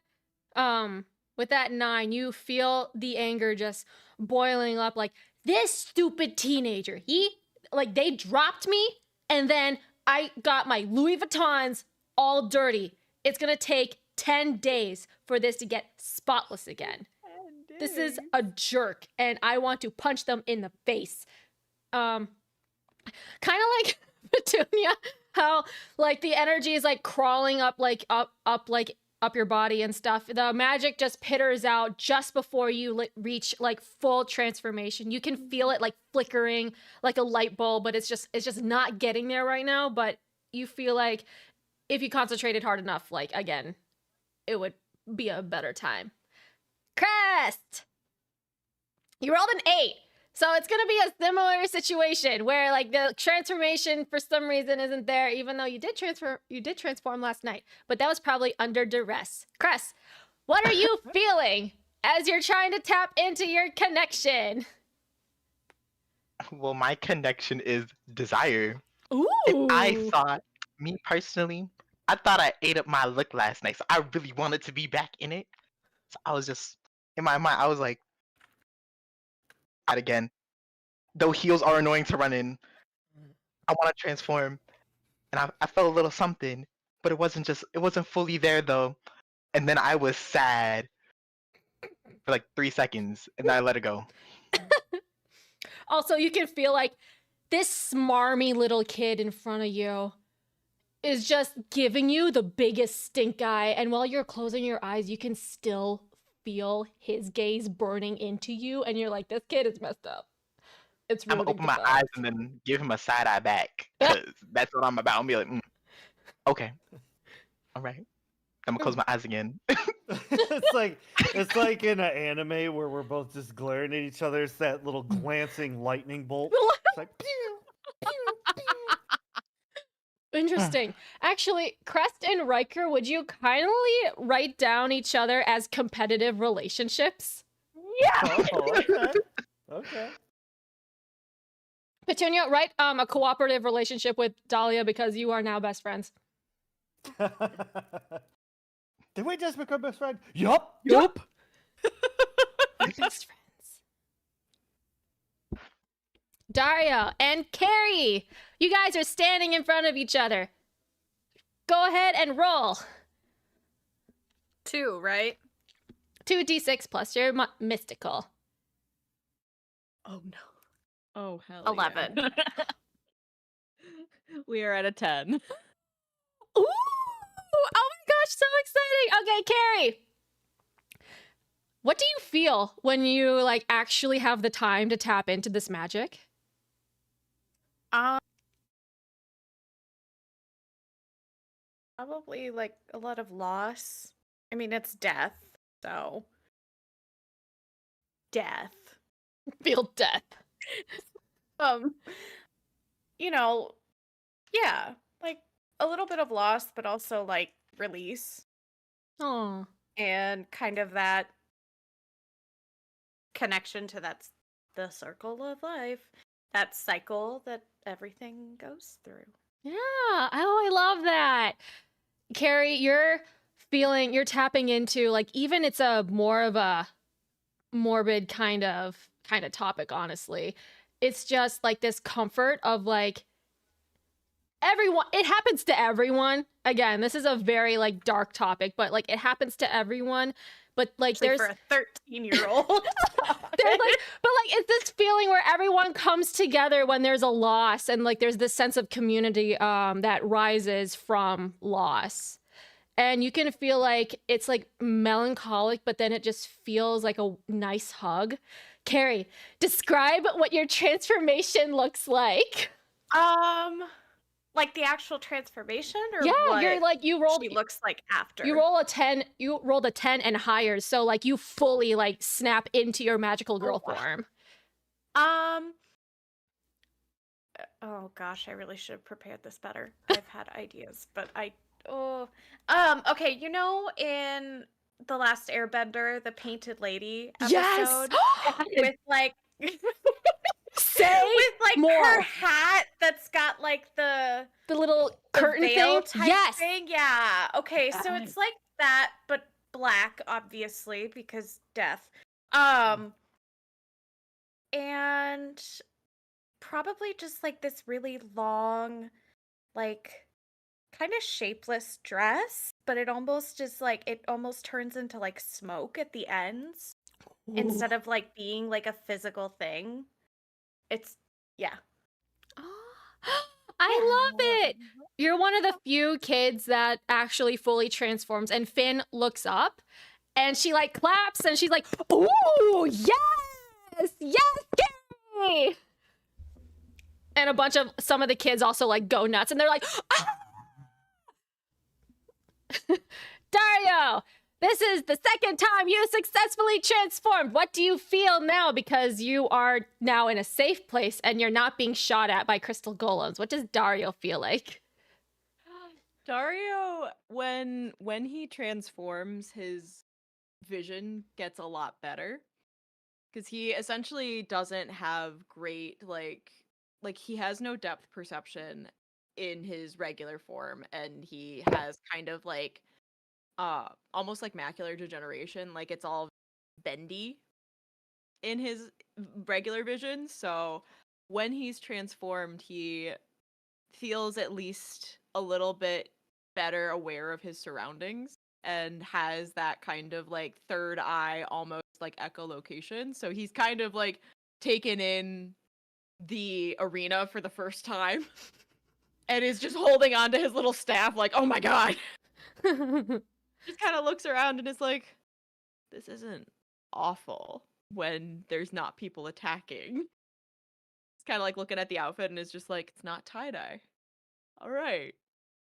S2: 9, you feel the anger just boiling up like this stupid teenager. They dropped me and then I got my Louis Vuittons all dirty. It's going to take 10 days for this to get spotless again. This is a jerk and I want to punch them in the face. Kind of like Petunia, how like the energy is like crawling up up your body and stuff. The magic just pitters out just before you reach like full transformation. You can feel it like flickering like a light bulb, but it's just not getting there right now. But you feel like if you concentrated hard enough, like again, it would be a better time. Crest! You rolled an 8. So it's going to be a similar situation where like the transformation for some reason isn't there, even though you did transform last night, but that was probably under duress. Crest, what are you feeling as you're trying to tap into your connection?
S9: Well, my connection is desire.
S2: Ooh.
S9: Me personally, I thought I ate up my look last night, so I really wanted to be back in it. So I was just, in my mind, I was like, not again. Though heels are annoying to run in, I want to transform. and I felt a little something, but it wasn't fully there though. And then I was sad for like 3 seconds, and then I let it go.
S2: Also, you can feel like this smarmy little kid in front of you is just giving you the biggest stink eye. And while you're closing your eyes, you can still feel his gaze burning into you. And you're like, this kid is messed up. It's
S9: I'm
S2: really
S9: gonna open my eyes and then give him a side eye back, because that's what I'm about. I'm be like, okay, all right. I'm gonna close my eyes again.
S3: it's like in an anime where we're both just glaring at each other. It's that little glancing lightning bolt. It's like pew, pew, pew.
S2: Interesting. Actually, Crest and Riker, would you kindly write down each other as competitive relationships?
S3: Oh, okay. Okay.
S2: Petunia, write a cooperative relationship with Dahlia because you are now best friends.
S3: Did we just become best friends? Yup.
S2: Yup. Best friends. Dario and Carrie, you guys are standing in front of each other. Go ahead and roll.
S7: 2, right?
S2: 2d6 plus your mystical.
S7: Oh no.
S8: Oh hell.
S7: 11.
S8: Yeah. We are at a 10.
S2: Ooh! Oh my gosh, so exciting. Okay, Carrie. What do you feel when you like actually have the time to tap into this magic?
S7: Probably like a lot of loss. I mean, it's death, so death.
S2: Feel death.
S7: You know, yeah, like a little bit of loss, but also like release
S2: Oh.
S7: and kind of that connection to the circle of life, that cycle that everything goes through.
S2: Yeah. Oh, I love that. Carrie, you're tapping into like even it's a more of a morbid kind of topic, honestly. It's just like this comfort of like everyone, it happens to everyone. Again, this is a very like dark topic, but like it happens to everyone. But like
S7: Especially
S2: there's
S7: for a 13-year-old.
S2: there's like but like it's this feeling where everyone comes together when there's a loss, and like there's this sense of community that rises from loss. And you can feel like it's like melancholic, but then it just feels like a nice hug. Carrie, describe what your transformation looks like.
S7: Like the actual transformation, or
S2: Yeah,
S7: what
S2: you're like you rolled
S7: she looks like after.
S2: you roll a 10, you rolled a 10 and higher, so like you fully like snap into your magical girl form.
S7: Oh gosh, I really should have prepared this better. I've had ideas, but okay, you know, in The Last Airbender, the Painted Lady episode, with like
S2: Say
S7: with like
S2: more.
S7: her hat that's got like the
S2: little curtain
S7: veil
S2: thing.
S7: type
S2: Yes.
S7: thing. Yeah. Okay, so it's like that, but black, obviously, because death. And probably just like this really long, like kind of shapeless dress, but it almost turns into like smoke at the ends instead of like being like a physical thing. It's
S2: I love it. You're one of the few kids that actually fully transforms, and Finn looks up and she like claps and she's like, "Ooh, yes! Yes, Carrie!" And some of the kids also like go nuts and they're like, "Ah!" Dario, this is the second time you successfully transformed. What do you feel now? Because you are now in a safe place and you're not being shot at by crystal golems. What does Dario feel like?
S8: Dario, when he transforms, his vision gets a lot better. Because he essentially doesn't have great, like he has no depth perception in his regular form, and he has kind of like almost like macular degeneration, like it's all bendy in his regular vision. So when he's transformed, he
S4: feels at least a little bit better aware of his surroundings and has that kind of like third eye, almost like echolocation. So he's kind of like taken in the arena for the first time and is just holding on to his little staff like, oh my god. Just kind of looks around and is like, this isn't awful when there's not people attacking. It's kind of like looking at the outfit and is just like, it's not tie-dye. All right.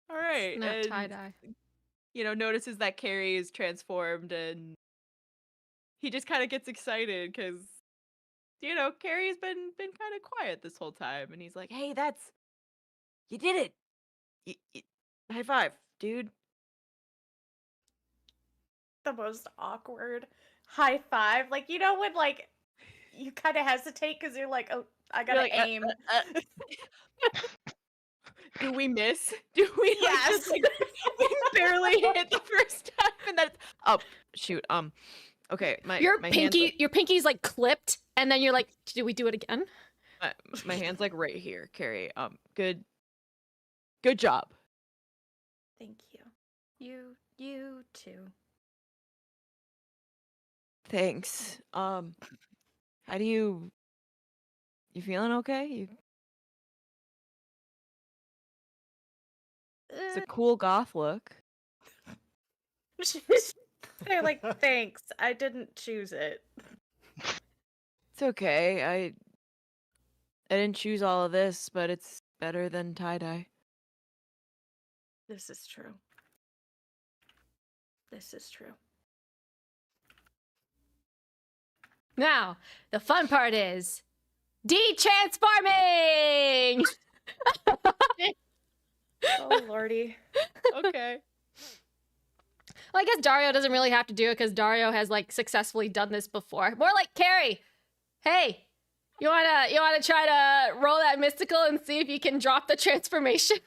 S2: Not
S4: And,
S2: tie-dye.
S4: notices that Carrie is transformed and he just kind of gets excited because, Carrie's been kind of quiet this whole time. And he's like, hey, you did it. High five, dude.
S7: The most awkward high five. Like, when, like, you kind of hesitate because you're like, oh, I gotta
S4: You're like,
S7: aim.
S4: Do we miss? Do we
S7: Yes.
S4: we barely hit the first time and that's oh shoot. Okay,
S2: Your
S4: my hands
S2: pinky's like clipped, and then you're like, "Do we do it again?"
S4: my hand's like right here, Carrie. Good job.
S7: Thank you. You too.
S8: Thanks. How do you feeling okay? It's a cool goth look.
S7: They're like, thanks. I didn't choose it.
S8: It's okay. I didn't choose all of this, but it's better than tie-dye.
S7: This is true. This is true.
S2: Now, the fun part is de-transforming!
S7: Oh, lordy.
S4: Okay.
S2: Well, I guess Dario doesn't really have to do it because Dario has like successfully done this before. More like Carrie. Hey, you wanna try to roll that mystical and see if you can drop the transformation?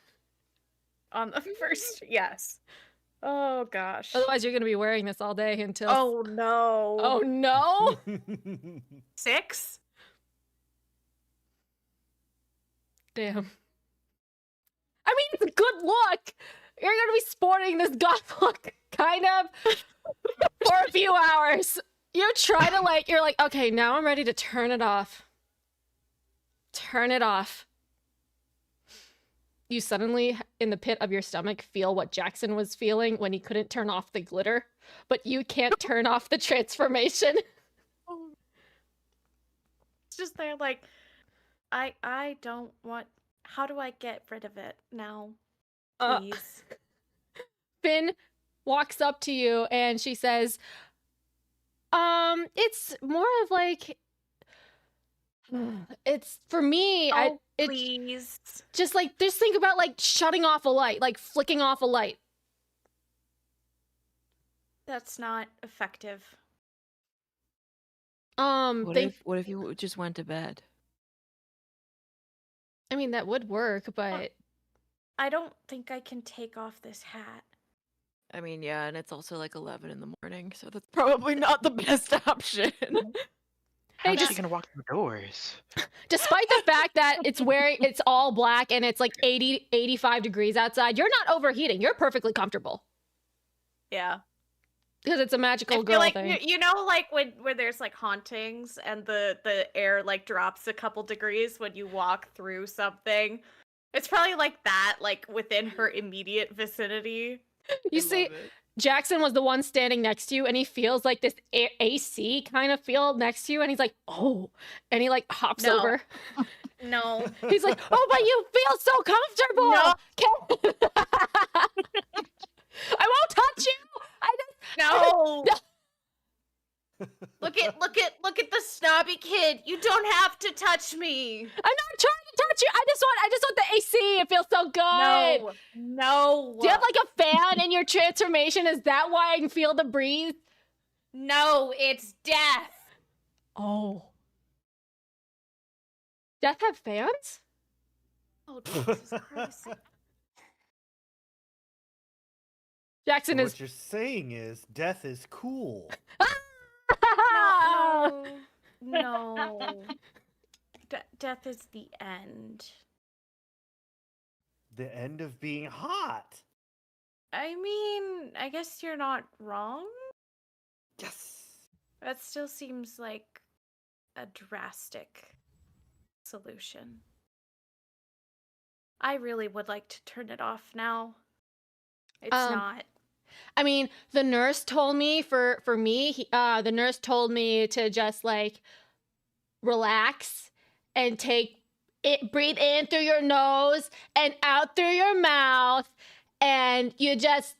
S7: On the first, yes. Oh gosh.
S2: Otherwise, you're gonna be wearing this all day until.
S7: Oh no.
S2: Oh no!
S7: 6?
S2: Damn. I mean, it's a good look. You're gonna be sporting this goth look, kind of, for a few hours. You try to you're like, okay, now I'm ready to turn it off. Turn it off. You suddenly, in the pit of your stomach, feel what Jackson was feeling when he couldn't turn off the glitter, but you can't turn off the transformation.
S7: It's just they're like, I don't want. How do I get rid of it now? Please.
S2: Finn walks up to you and she says, it's more of like, it's for me,
S7: Please.
S2: just think about like shutting off a light, like flicking off a light.
S7: That's not effective.
S8: What if you just went to bed?
S2: I mean, that would work, but
S7: I don't think I can take off this hat.
S8: I mean, yeah, and it's also like 11 in the morning, so that's probably not the best option.
S9: How's
S2: just-
S9: she gonna walk through doors?
S2: despite the fact that it's all black and it's like 80, 85 degrees outside, you're not overheating. You're perfectly comfortable.
S7: Yeah.
S2: Because it's a
S7: I
S2: magical
S7: feel
S2: girl
S7: like
S2: thing.
S7: like when there's like hauntings and the air like drops a couple degrees when you walk through something. It's probably like that, like within her immediate vicinity.
S2: You see, Jackson was the one standing next to you, and he feels like this AC kind of feel next to you, and he's like, oh, and he like hops
S7: No.
S2: over.
S7: No.
S2: He's like, oh, but you feel so comfortable.
S7: No.
S2: I won't touch you.
S7: No. Look at the snobby kid. You don't have to touch me.
S2: I'm not trying to touch you. I just want the AC. It feels so good.
S7: No.
S2: Do you have like a fan in your transformation? Is that why I can feel the breeze?
S7: No, it's death.
S2: Oh. Death have fans?
S7: Oh, Jesus Christ.
S2: Jackson
S3: What
S2: is.
S3: you're saying is death is cool.
S7: No. Death is the end.
S3: the end of being hot.
S7: I mean, I guess you're not wrong.
S3: Yes.
S7: That still seems like a drastic solution. I really would like to turn it off now. It's not.
S2: I mean, the nurse told me for me, the nurse told me to just like relax and breathe in through your nose and out through your mouth, and you just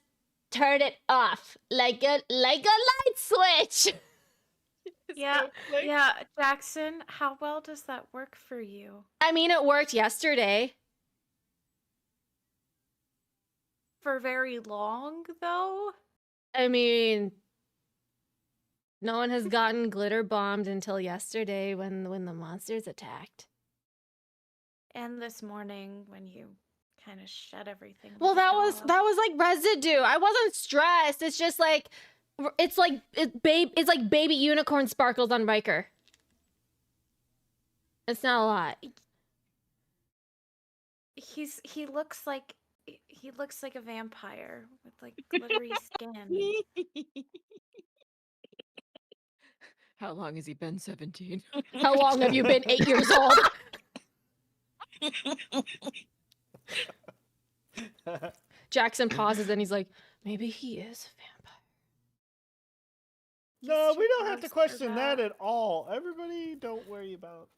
S2: turn it off like a light switch.
S7: Yeah, yeah, Jackson, how well does that work for you?
S2: I mean, it worked yesterday.
S7: For very long, though?
S2: I mean, no one has gotten glitter bombed until yesterday when the monsters attacked.
S7: And this morning when you kind of shut everything. with
S2: Well,
S7: the
S2: that was
S7: dog.
S2: like residue. I wasn't stressed. It's just like it's like baby unicorn sparkles on Riker. It's not a lot.
S7: He looks like a vampire with like glittery skin.
S8: How long has he been 17?
S2: How long have you been 8 years old? Jackson pauses and he's like, maybe he is a vampire.
S3: No,
S7: He's
S3: we
S7: too
S3: don't have to
S7: gross for
S3: question that at all. Everybody, don't worry about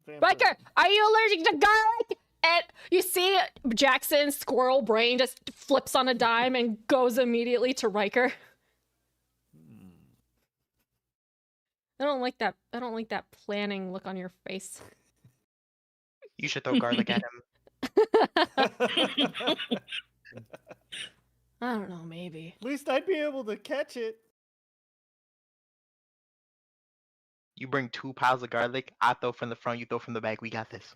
S3: vampires.
S2: Riker, are you allergic to garlic? And you see Jackson's squirrel brain just flips on a dime and goes immediately to Riker. I don't like that planning look on your face.
S9: You should throw garlic at him.
S2: I don't know, maybe.
S3: At least I'd be able to catch it.
S9: You bring 2 piles of garlic. I throw from the front. You throw from the back. We got this.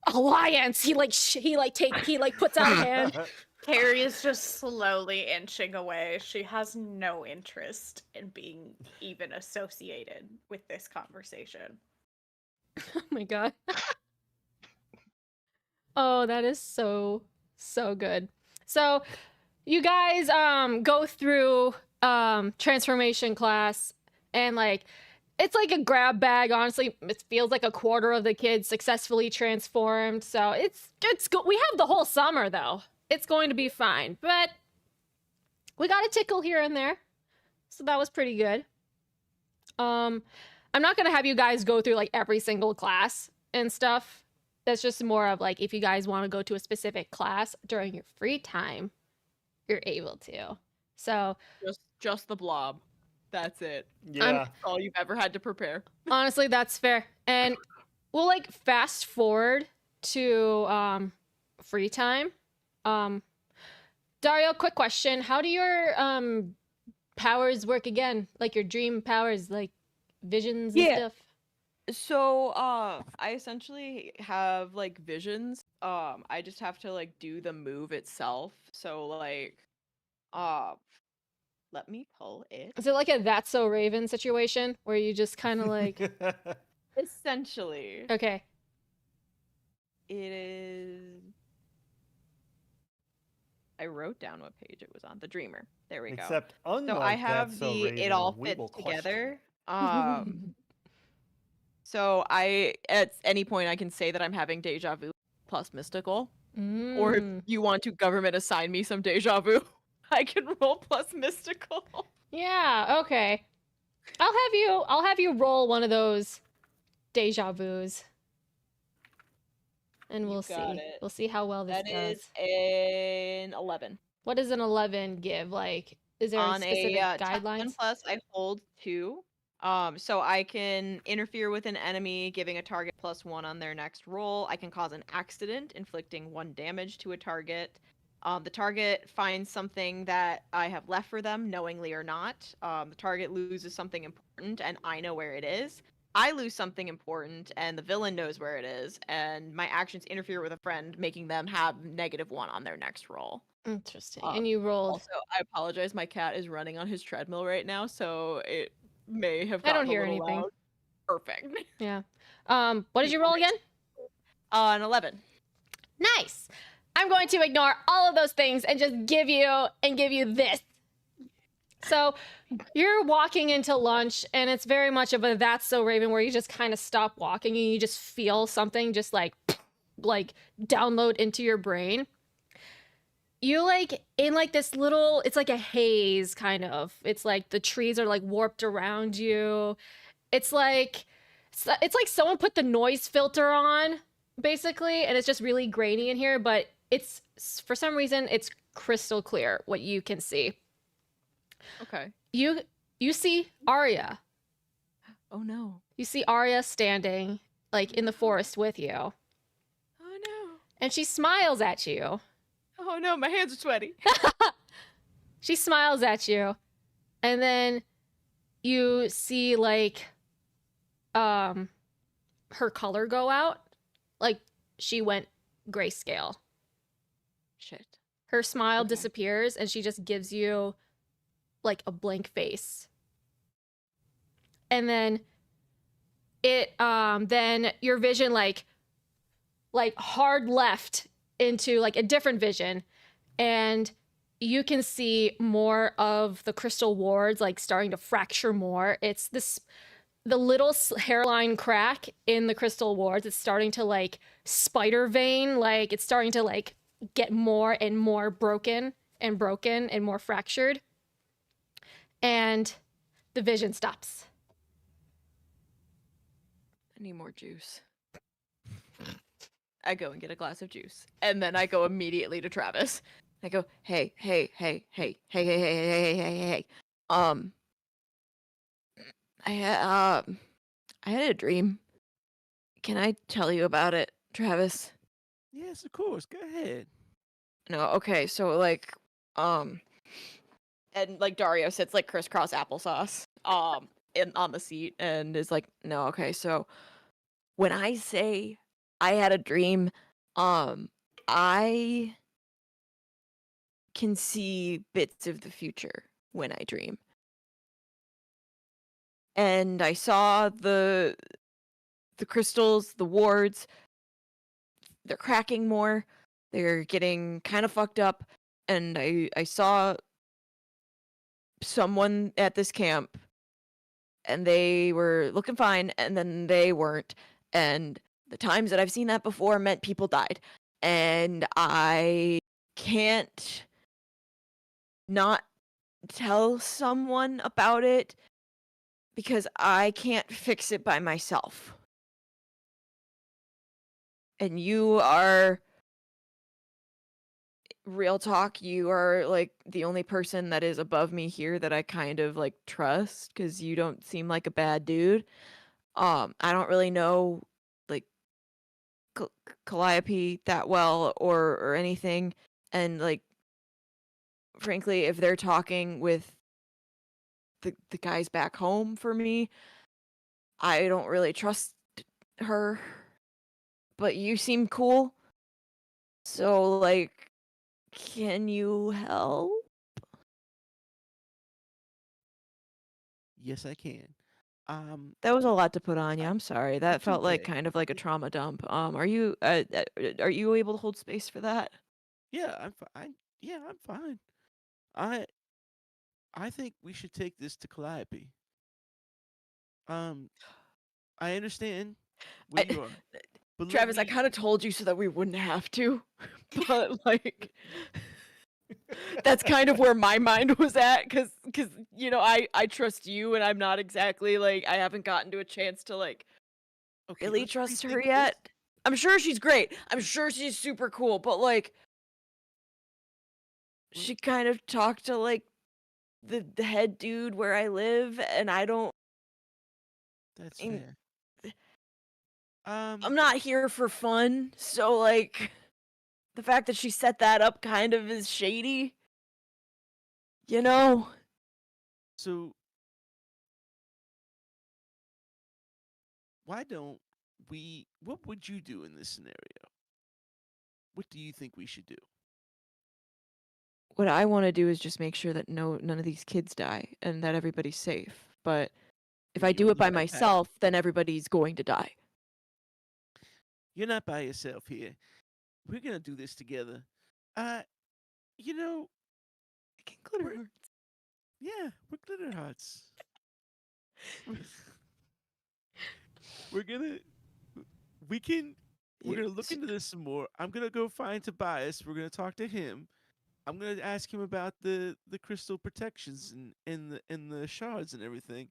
S2: Alliance. He puts out a hand.
S7: Carrie is just slowly inching away. She has no interest in being even associated with this conversation.
S2: Oh my god. Oh, that is so good. So, you guys go through transformation class, and like it's like a grab bag. Honestly, it feels like a quarter of the kids successfully transformed. So it's we have the whole summer though. It's going to be fine, but we got a tickle here and there, so that was pretty good. I'm not gonna have you guys go through like every single class and stuff. That's just more of like if you guys want to go to a specific class during your free time, you're able to. So
S4: Just the blob. That's it.
S3: Yeah.
S4: That's all you've ever had to prepare.
S2: honestly, that's fair. And we'll like fast forward to free time. Dario, quick question. How do your powers work again? Like your dream powers, like visions and
S8: Yeah.
S2: stuff?
S4: So, I essentially have like visions. I just have to like do the move itself. So like, let me pull it.
S2: Is it like a That's So Raven situation where you just kind of like
S4: Essentially,
S2: okay.
S4: it is. I wrote down what page it was on. The Dreamer. There we go.
S3: Except unlike
S4: So I have
S3: That's So
S4: the
S3: Raven,
S4: it all
S3: we will
S4: fits
S3: question
S4: together. So I at any point I can say that I'm having deja vu plus mystical. Or if
S2: Mm.
S4: you want to government assign me some deja vu, I can roll plus mystical.
S2: Yeah, okay. I'll have you roll one of those deja vus. And
S4: You
S2: we'll
S4: got
S2: see.
S4: it.
S2: We'll see how well this
S4: That
S2: does.
S4: is an 11.
S2: What does an 11 give? Like, is there a
S4: On
S2: specific
S4: a 10
S2: guidelines?
S4: plus, I hold 2. So I can interfere with an enemy, giving a target +1 on their next roll. I can cause an accident, inflicting 1 damage to a target. The target finds something that I have left for them, knowingly or not. The target loses something important, and I know where it is. I lose something important, and the villain knows where it is, and my actions interfere with a friend, making them have -1 on their next roll.
S2: Interesting. And you rolled.
S4: Also, I apologize. My cat is running on his treadmill right now, so it may have
S2: I don't
S4: gotten a
S2: hear
S4: little
S2: anything.
S4: loud. Perfect.
S2: Yeah. What did you roll again?
S4: An 11.
S2: Nice. I'm going to ignore all of those things and just give you this. So you're walking into lunch, and it's very much of a That's So Raven, where you just kind of stop walking and you just feel something just like download into your brain. You like in like this little, it's like a haze kind of. It's like the trees are like warped around you. It's like someone put the noise filter on basically, and it's just really grainy in here, but it's for some reason it's crystal clear what you can see.
S4: Okay.
S2: You see Arya.
S8: Oh no.
S2: You see Arya standing like in the forest with you,
S4: Oh no.
S2: and she smiles at you.
S4: Oh no, my hands are sweaty.
S2: She smiles at you, and then you see like her color go out, like she went grayscale.
S8: Shit.
S2: Her smile
S8: Okay.
S2: disappears, and she just gives you like a blank face. And then then your vision like hard left into like a different vision, and you can see more of the crystal wards like starting to fracture more. It's the little hairline crack in the crystal wards. It's starting to like spider vein, like it's starting to like get more and more broken and more fractured. And the vision stops.
S8: I need more juice.
S4: I go and get a glass of juice, and then I go immediately to Travis.
S8: I go, hey, hey, hey, hey, hey, hey, hey, hey, hey, hey, hey. I had a dream. Can I tell you about it, Travis?
S5: Yes, of course. Go ahead.
S8: No, okay, so like,
S4: And like Dario sits like crisscross applesauce, on the seat.
S8: and is like, no, okay, so when I say I had a dream, I can see bits of the future when I dream. And I saw the crystals, the wards, they're cracking more. They're getting kind of fucked up. And I saw someone at this camp, and they were looking fine, and then they weren't. And the times that I've seen that before meant people died. And I can't not tell someone about it because I can't fix it by myself. And you are, real talk, you are like the only person that is above me here that I kind of like trust, because you don't seem like a bad dude. I don't really know like Calliope that well or anything, and like frankly, if they're talking with the guys back home for me, I don't really trust her. But you seem cool. So like, can you help?
S5: Yes, I can.
S8: That was a lot to put on you. I'm sorry. That
S5: It's
S8: felt like
S5: okay.
S8: kind of like a trauma dump. Are you able to hold space for that?
S5: Yeah, I'm fine. Yeah, I'm fine. I I think we should take this to Calliope. Um, I understand where
S8: I,
S5: you are, but let
S8: Travis, I
S5: me.
S8: kind of told you so that we wouldn't have to, but like that's kind of where my mind was at, because you know I trust you, and I'm not exactly like, I haven't gotten to a chance to like
S5: Okay,
S8: really
S5: let's
S8: trust her
S5: rethink
S8: yet.
S5: this.
S8: I'm sure she's great. I'm sure she's super cool, but like she kind of talked to like the head dude where I live, and I don't.
S5: That's
S8: I'm
S5: fair.
S8: I'm not here for fun, so like the fact that she set that up kind of is shady, you know?
S5: So why don't we? What would you do in this scenario? What do you think we should do?
S8: What I want to do is just make sure that none of these kids die and that everybody's safe. But if I
S5: You're
S8: do
S5: on
S8: it
S5: the
S8: by
S5: right path.
S8: myself, then everybody's going to die.
S5: You're not by yourself here. we're gonna do this together. Uh, you know,
S8: Glitter
S5: we're,
S8: hearts.
S5: yeah, we're glitter hearts. we're gonna, we can, we're
S8: You,
S5: gonna look into this some more. I'm gonna go find Tobias. We're gonna talk to him. I'm gonna ask him about the crystal protections and the shards and everything,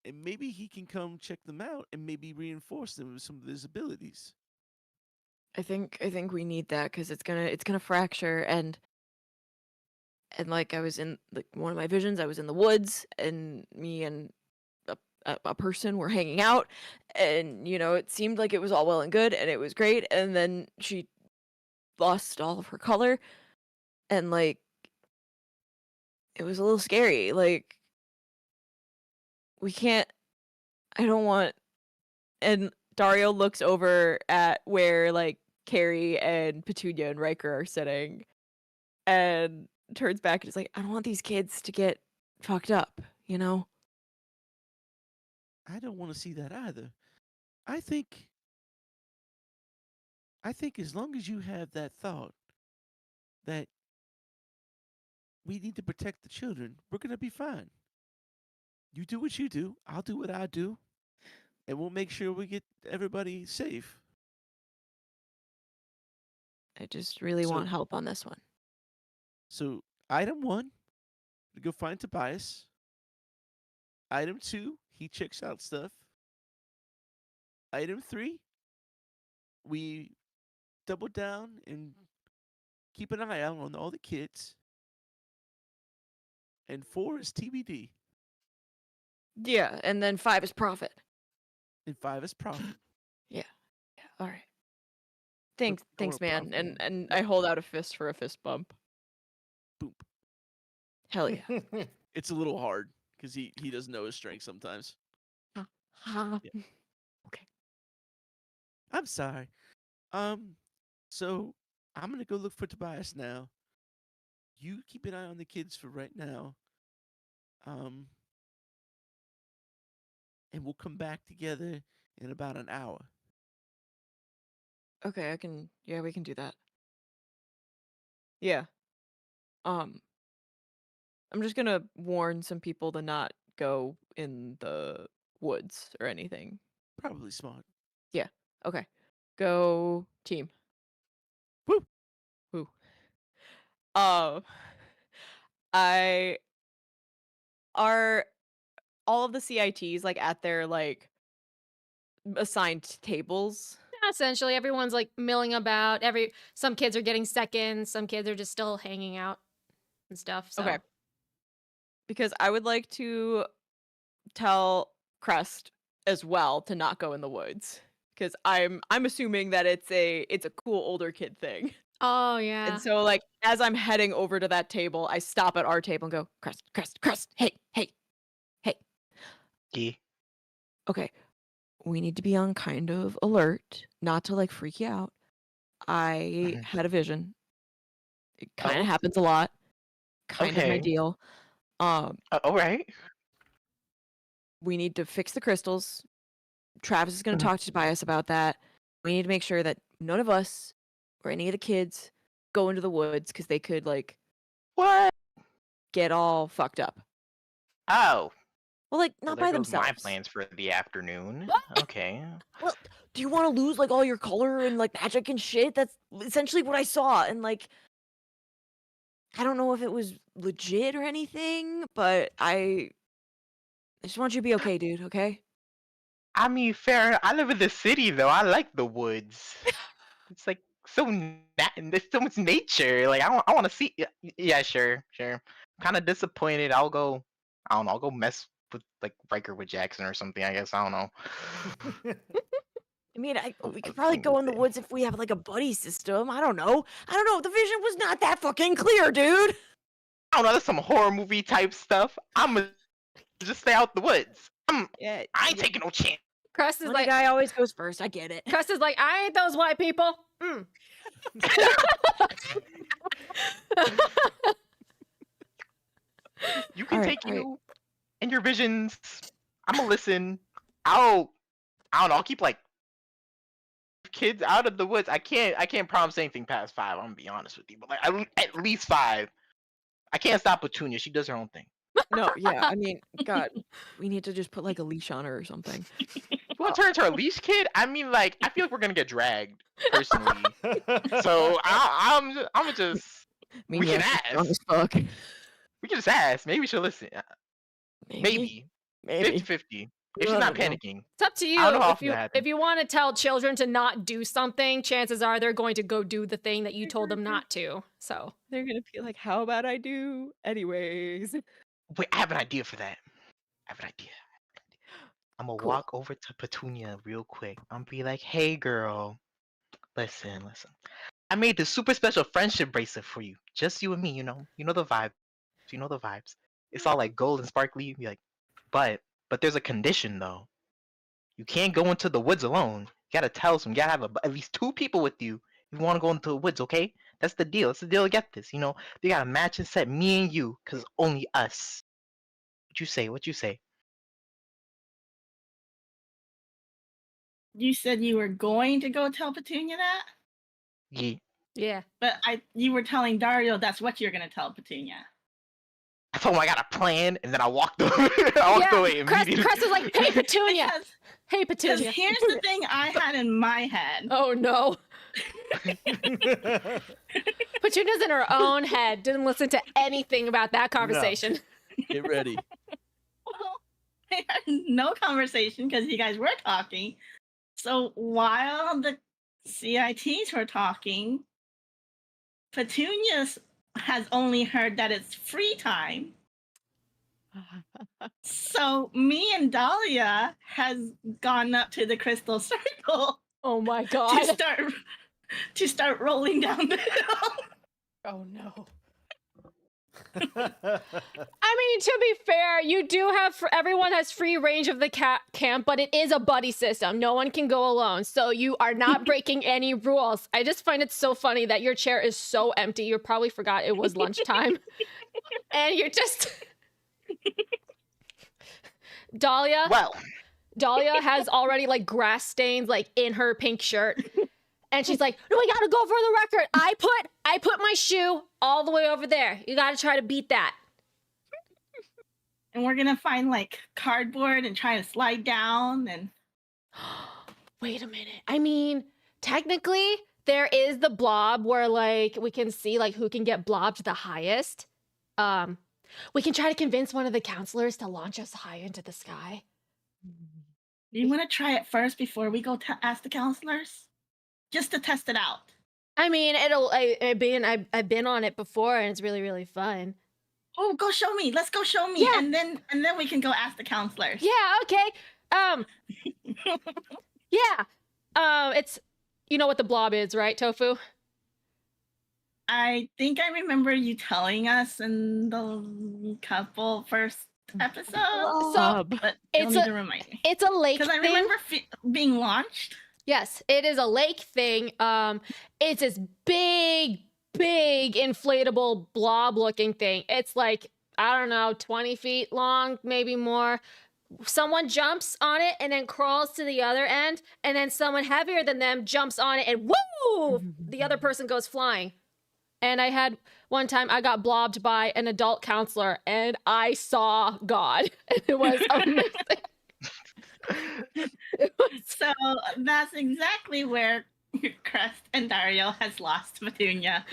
S5: and maybe he can come check them out and maybe reinforce them with some of his abilities.
S8: I think we need that because it's gonna fracture and like I was in like one of my visions, I was in the woods and me and a person were hanging out, and it seemed like it was all well and good and it was great, and then she lost all of her color, and like it was a little scary. Like we can't. I don't want. And Dario looks over at where like Carrie and Petunia and Riker are sitting, and turns back and is like, I don't want these kids to get fucked up, you know?
S5: I don't want to see that either. I think I think as long as you have that thought that we need to protect the children, we're gonna be fine. You do what you do, I'll do what I do, and we'll make sure we get everybody safe.
S8: I just really
S5: So
S8: want help on this one.
S5: so item one, we go find Tobias. Item two, he checks out stuff. Item three, we double down and keep an eye out on all the kids. And four is TBD.
S8: Yeah, and then 5 is profit.
S5: And five is profit.
S8: Yeah. Yeah. All right. Thanks,
S5: I want
S8: thanks,
S5: a
S8: man.
S5: profit.
S8: And I hold out a fist for a fist bump.
S5: Boop.
S8: Hell yeah.
S5: It's a little hard because he doesn't know his strength sometimes.
S8: Ha.
S5: Yeah.
S8: Okay.
S5: I'm sorry. So I'm gonna go look for Tobias now. You keep an eye on the kids for right now. Um, and we'll come back together in about an hour.
S8: Okay, yeah, we can do that. Yeah. Um, I'm just gonna warn some people to not go in the woods or anything.
S5: Probably smart.
S8: Yeah. Okay. Go team.
S5: Woo!
S8: Woo. Um, I are all of the CITs like at their like assigned tables.
S2: Essentially, everyone's like milling about. Some kids are getting seconds, some kids are just still hanging out and stuff. So
S8: Okay. Because I would like to tell Crest as well to not go in the woods. Because I'm assuming that it's a cool older kid thing.
S2: Oh yeah.
S8: And so like as I'm heading over to that table, I stop at our table and go, Crest, hey.
S9: Yeah.
S8: Okay. We need to be on kind of alert, not to like freak you out. I
S9: Mhm.
S8: had a vision. It kind of
S9: Oh,
S8: happens a lot. Kind of my
S9: okay.
S8: deal.
S9: All right.
S8: We need to fix the crystals. Travis is going to
S9: Mhm.
S8: talk to Tobias about that. We need to make sure that none of us or any of the kids go into the woods because they could like
S9: What?
S8: get all fucked up.
S9: Oh,
S8: Well, like
S9: well,
S8: not
S9: there
S8: by
S9: goes my
S8: themselves.
S9: plans for the afternoon. Okay.
S8: Well, do you want to lose like all your color and like magic and shit? That's essentially what I saw. And like, I don't know if it was legit or anything, but I just want you to be okay, dude. Okay?
S9: I mean, fair. I live in the city, though. I like the woods. It's like there's so much nature. Like I want to see. Yeah, sure, sure. I'm kind of disappointed. I'll go. I don't know. I'll go mess with like Riker with Jackson or something. I guess I don't know.
S8: I mean,
S9: I'll,
S8: we
S9: I'll
S8: could probably
S9: see
S8: go in the woods if we have like a buddy system. I don't know. The vision was not that fucking clear, dude.
S9: I don't know. That's some horror movie type stuff. I'm gonna just stay out the woods.
S8: Yeah,
S9: I ain't taking no chance.
S2: Crest is
S8: funny
S2: like
S8: guy always goes first. I get it.
S2: Crest is like, I ain't those white people. Mm.
S9: You can
S8: All
S9: take
S8: right.
S9: you and your visions. I'm gonna listen. I don't know. I'll keep like kids out of the woods. I can't promise anything past 5. I'm gonna be honest with you, but like at least 5. I can't stop Petunia. She does her own thing.
S8: No, yeah, I mean, God, we need to just put like a leash on her or something.
S9: You want to turn into a leash kid? I mean, like, I feel like we're gonna get dragged personally. So I'm just.
S8: I mean,
S9: We can
S8: yeah, she's strong
S9: ask.
S8: as fuck.
S9: We can just ask. Maybe she'll listen.
S8: Maybe.
S9: 50-50. If she's
S8: I
S9: not
S8: don't know.
S9: panicking.
S2: It's up to you.
S9: I don't know how
S2: If
S9: often
S2: you
S9: that happens.
S2: if you want to tell children to not do something, chances are they're going to go do the thing that you told them not to. So
S8: They're gonna be like, how about I do anyways?
S9: Wait, I have an idea for that. I have an idea. I'm gonna
S8: Cool.
S9: walk over to Petunia real quick. I'm be like, hey girl, listen. I made this super special friendship bracelet for you. Just you and me, you know. You know the vibe. You know the vibes. It's all like gold and sparkly. You be like, but there's a condition though. You can't go into the woods alone. You gotta tell some. You gotta have at least 2 people with you if you want to go into the woods. Okay, that's the deal. That's the deal to get this. You know, they gotta match and set me and you, cause only us. What you say? What you say?
S6: You said you were going to go tell Petunia that,
S9: Yeah.
S2: yeah.
S6: but you were telling Dario that's what you're gonna tell Petunia.
S9: I told him I got a plan, and then I walked away. I walked away
S2: Crest
S9: immediately.
S2: was like, "Hey Petunia,
S6: Because
S2: hey
S6: because
S2: Petunia."
S6: here's the thing I had in my head.
S2: Oh no. Petunia's in her own head. Didn't listen to anything about that conversation.
S5: Get ready.
S6: Well, I had no conversation because you guys were talking. So while the CITs were talking, Petunia has only heard that it's free time. So me and Dahlia has gone up to the crystal circle
S2: Oh my god.
S6: to start rolling down the hill.
S2: Oh no. I mean, to be fair, you do have everyone has free range of the camp, but it is a buddy system. No one can go alone, so you are not breaking any rules. I just find it so funny that your chair is so empty. You probably forgot it was lunchtime, and you're just Dahlia.
S9: Well,
S2: Dahlia has already like grass stains like in her pink shirt. And she's like, "No, we gotta go for the record. I put my shoe all the way over there. You gotta try to beat that."
S6: And we're gonna find like cardboard and try to slide down and
S2: Wait a minute. I mean, technically, there is the blob where like we can see like who can get blobbed the highest. We can try to convince one of the counselors to launch us high into the sky.
S6: you wanna try it first before we go ask the counselors? Just to test it out.
S2: I mean, I've been on it before and it's really, really fun.
S6: Oh, go show me. Let's go show me.
S2: Yeah.
S6: And then we can go ask the counselors.
S2: Yeah, okay. Yeah. It's you know what the blob is, right, Tofu?
S6: I think I remember you telling us in the couple first episodes.
S2: So
S6: But
S2: it's
S6: you'll need
S2: a-
S6: to remind me.
S2: It's a lake
S6: Because I
S2: thing.
S6: remember being launched.
S2: Yes, it is a lake thing. It's this big inflatable blob looking thing. It's like, I don't know, 20 feet long, maybe more. Someone jumps on it and then crawls to the other end, and then someone heavier than them jumps on it and woo! The other person goes flying. And I had one time I got blobbed by an adult counselor and I saw God. And it was amazing. It was
S6: So that's exactly where Crest and Dario has lost Petunia.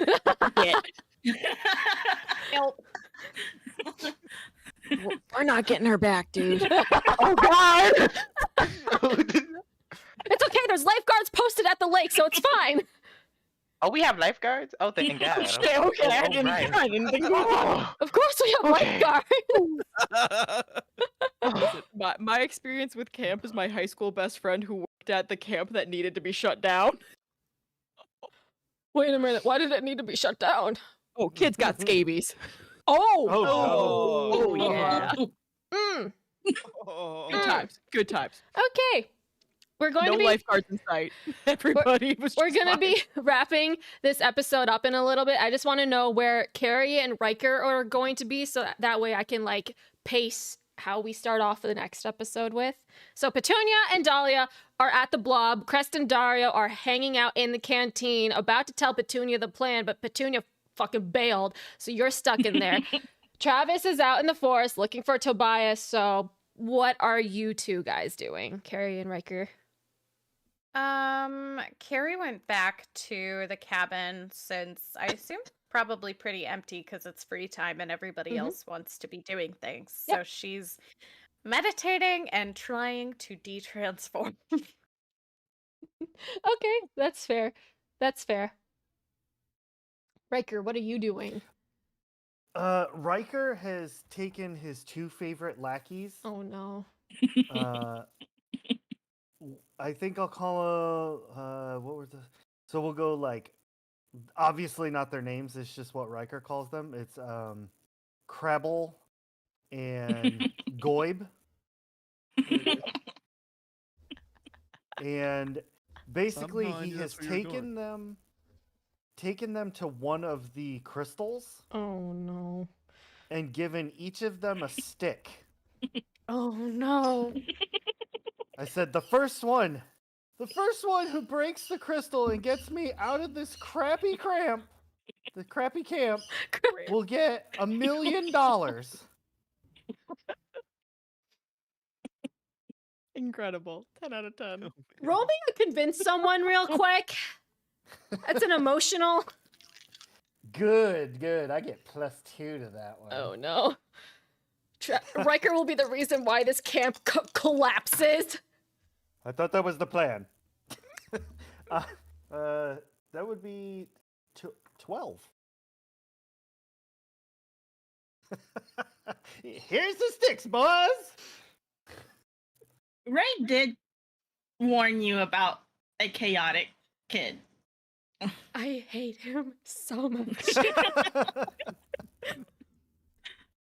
S2: help.
S8: We're not getting her back, dude.
S9: oh god!
S2: It's okay. There's lifeguards posted at the lake, so it's fine.
S9: Oh, we have lifeguards? Oh, thank God.
S8: Okay,
S9: Oh,
S8: I
S9: oh,
S8: didn't
S9: right.
S8: think about
S9: Oh,
S2: Of course we have
S9: Okay.
S2: lifeguards.
S8: my experience with camp is my high school best friend who worked at the camp that needed to be shut down.
S2: Wait a minute. Why did it need to be shut down?
S8: Oh, kids got scabies.
S2: Oh.
S3: Oh,
S8: Oh,
S3: no.
S8: yeah.
S2: Mm.
S8: Good times. Good times.
S2: Okay. We're going
S8: No
S2: to be
S8: lifeguards in sight. Everybody was.
S2: we're
S8: just
S2: gonna
S8: fine.
S2: be wrapping this episode up in a little bit. I just want to know where Carrie and Riker are going to be, so that way I can like pace how we start off the next episode with. So Petunia and Dahlia are at the blob. Crest and Dario are hanging out in the canteen, about to tell Petunia the plan, but Petunia fucking bailed, so you're stuck in there. Travis is out in the forest looking for Tobias, so what are you two guys doing, Carrie and Riker?
S7: Carrie went back to the cabin since I assume probably pretty empty because it's free time and everybody else wants to be doing things. So she's meditating and trying to de-transform.
S2: Okay, that's fair. That's fair. Riker, what are you doing?
S3: Riker has taken his 2 favorite lackeys.
S2: Oh no.
S3: I think I'll call what were the? So we'll go like, obviously not their names. It's just what Riker calls them. It's Crabble and Goib. And basically
S5: Somehow I
S3: he
S5: knew
S3: has
S5: that's where you were
S3: taken them to one of the crystals
S2: Oh no.
S3: and given each of them a stick.
S2: Oh no.
S3: I said the first one who breaks the crystal and gets me out of this crappy camp will get $1 million.
S4: Incredible. 10 out of 10.
S2: Roll me to convince someone real quick. That's an emotional.
S3: Good. I get +2 to that one.
S2: Oh no. Riker will be the reason why this camp collapses.
S3: I thought that was the plan. That would be 12. Here's the sticks, boys.
S6: Ray did warn you about a chaotic kid.
S2: I hate him so much.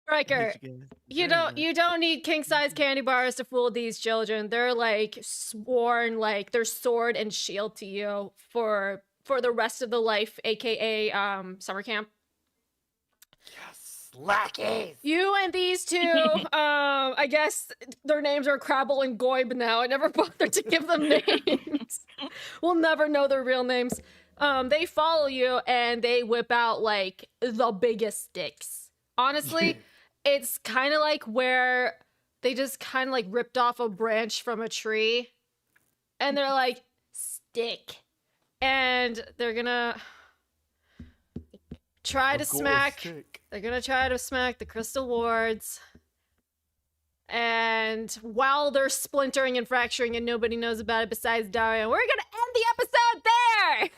S2: Riker, you don't need king size candy bars to fool these children. They're like sworn, like they're sword and shield to you for the rest of the life, aka summer camp.
S3: Yes, lackeys.
S2: You and these two, I guess their names are Crabble and Goib now. I never bothered to give them names. We'll never know their real names. They follow you and they whip out like the biggest sticks. Honestly, it's kind of like where they just kind of like ripped off a branch from a tree and they're like, stick. And they're gonna try to smack. They're gonna try to smack the crystal wards. And while they're splintering and fracturing and nobody knows about it besides Dario, we're gonna end the episode there!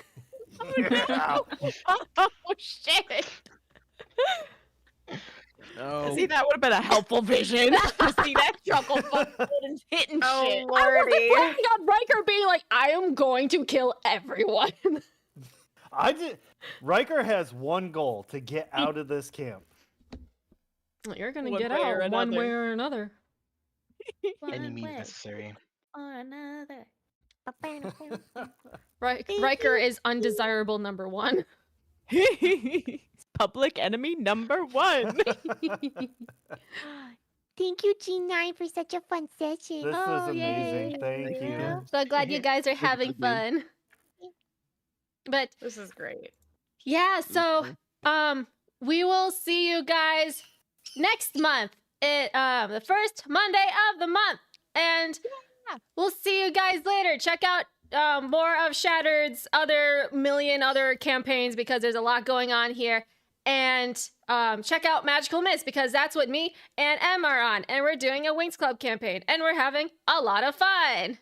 S4: Oh, shit.
S5: No.
S8: See, that would have been a helpful vision. To see that chuckle fucking hitting
S7: Oh,
S8: shit.
S7: Lordy.
S2: I got Riker being like, I am going to kill everyone.
S3: Riker has one goal: to get out of this camp.
S2: You're gonna
S4: One
S2: get
S4: way or
S2: out one
S4: another.
S2: way or another.
S9: Any
S7: One
S9: means
S7: way
S9: necessary.
S7: or another.
S2: Riker is undesirable number 1.
S4: Public enemy number 1.
S10: Thank you, G9, for such a fun session.
S3: This was amazing.
S2: yay.
S3: Thank you.
S2: So glad you guys are having
S5: Thank you.
S2: fun. But
S7: This is great.
S2: yeah, so we will see you guys next month. The first Monday of the month. And we'll see you guys later. Check out more of Shattered's million other campaigns because there's a lot going on here. And check out Magical Miss because that's what me and Em are on. And we're doing a Wings Club campaign. And we're having a lot of fun.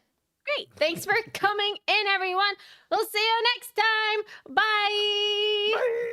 S2: Great. Thanks for coming in, everyone. We'll see you next time. Bye.
S3: Bye.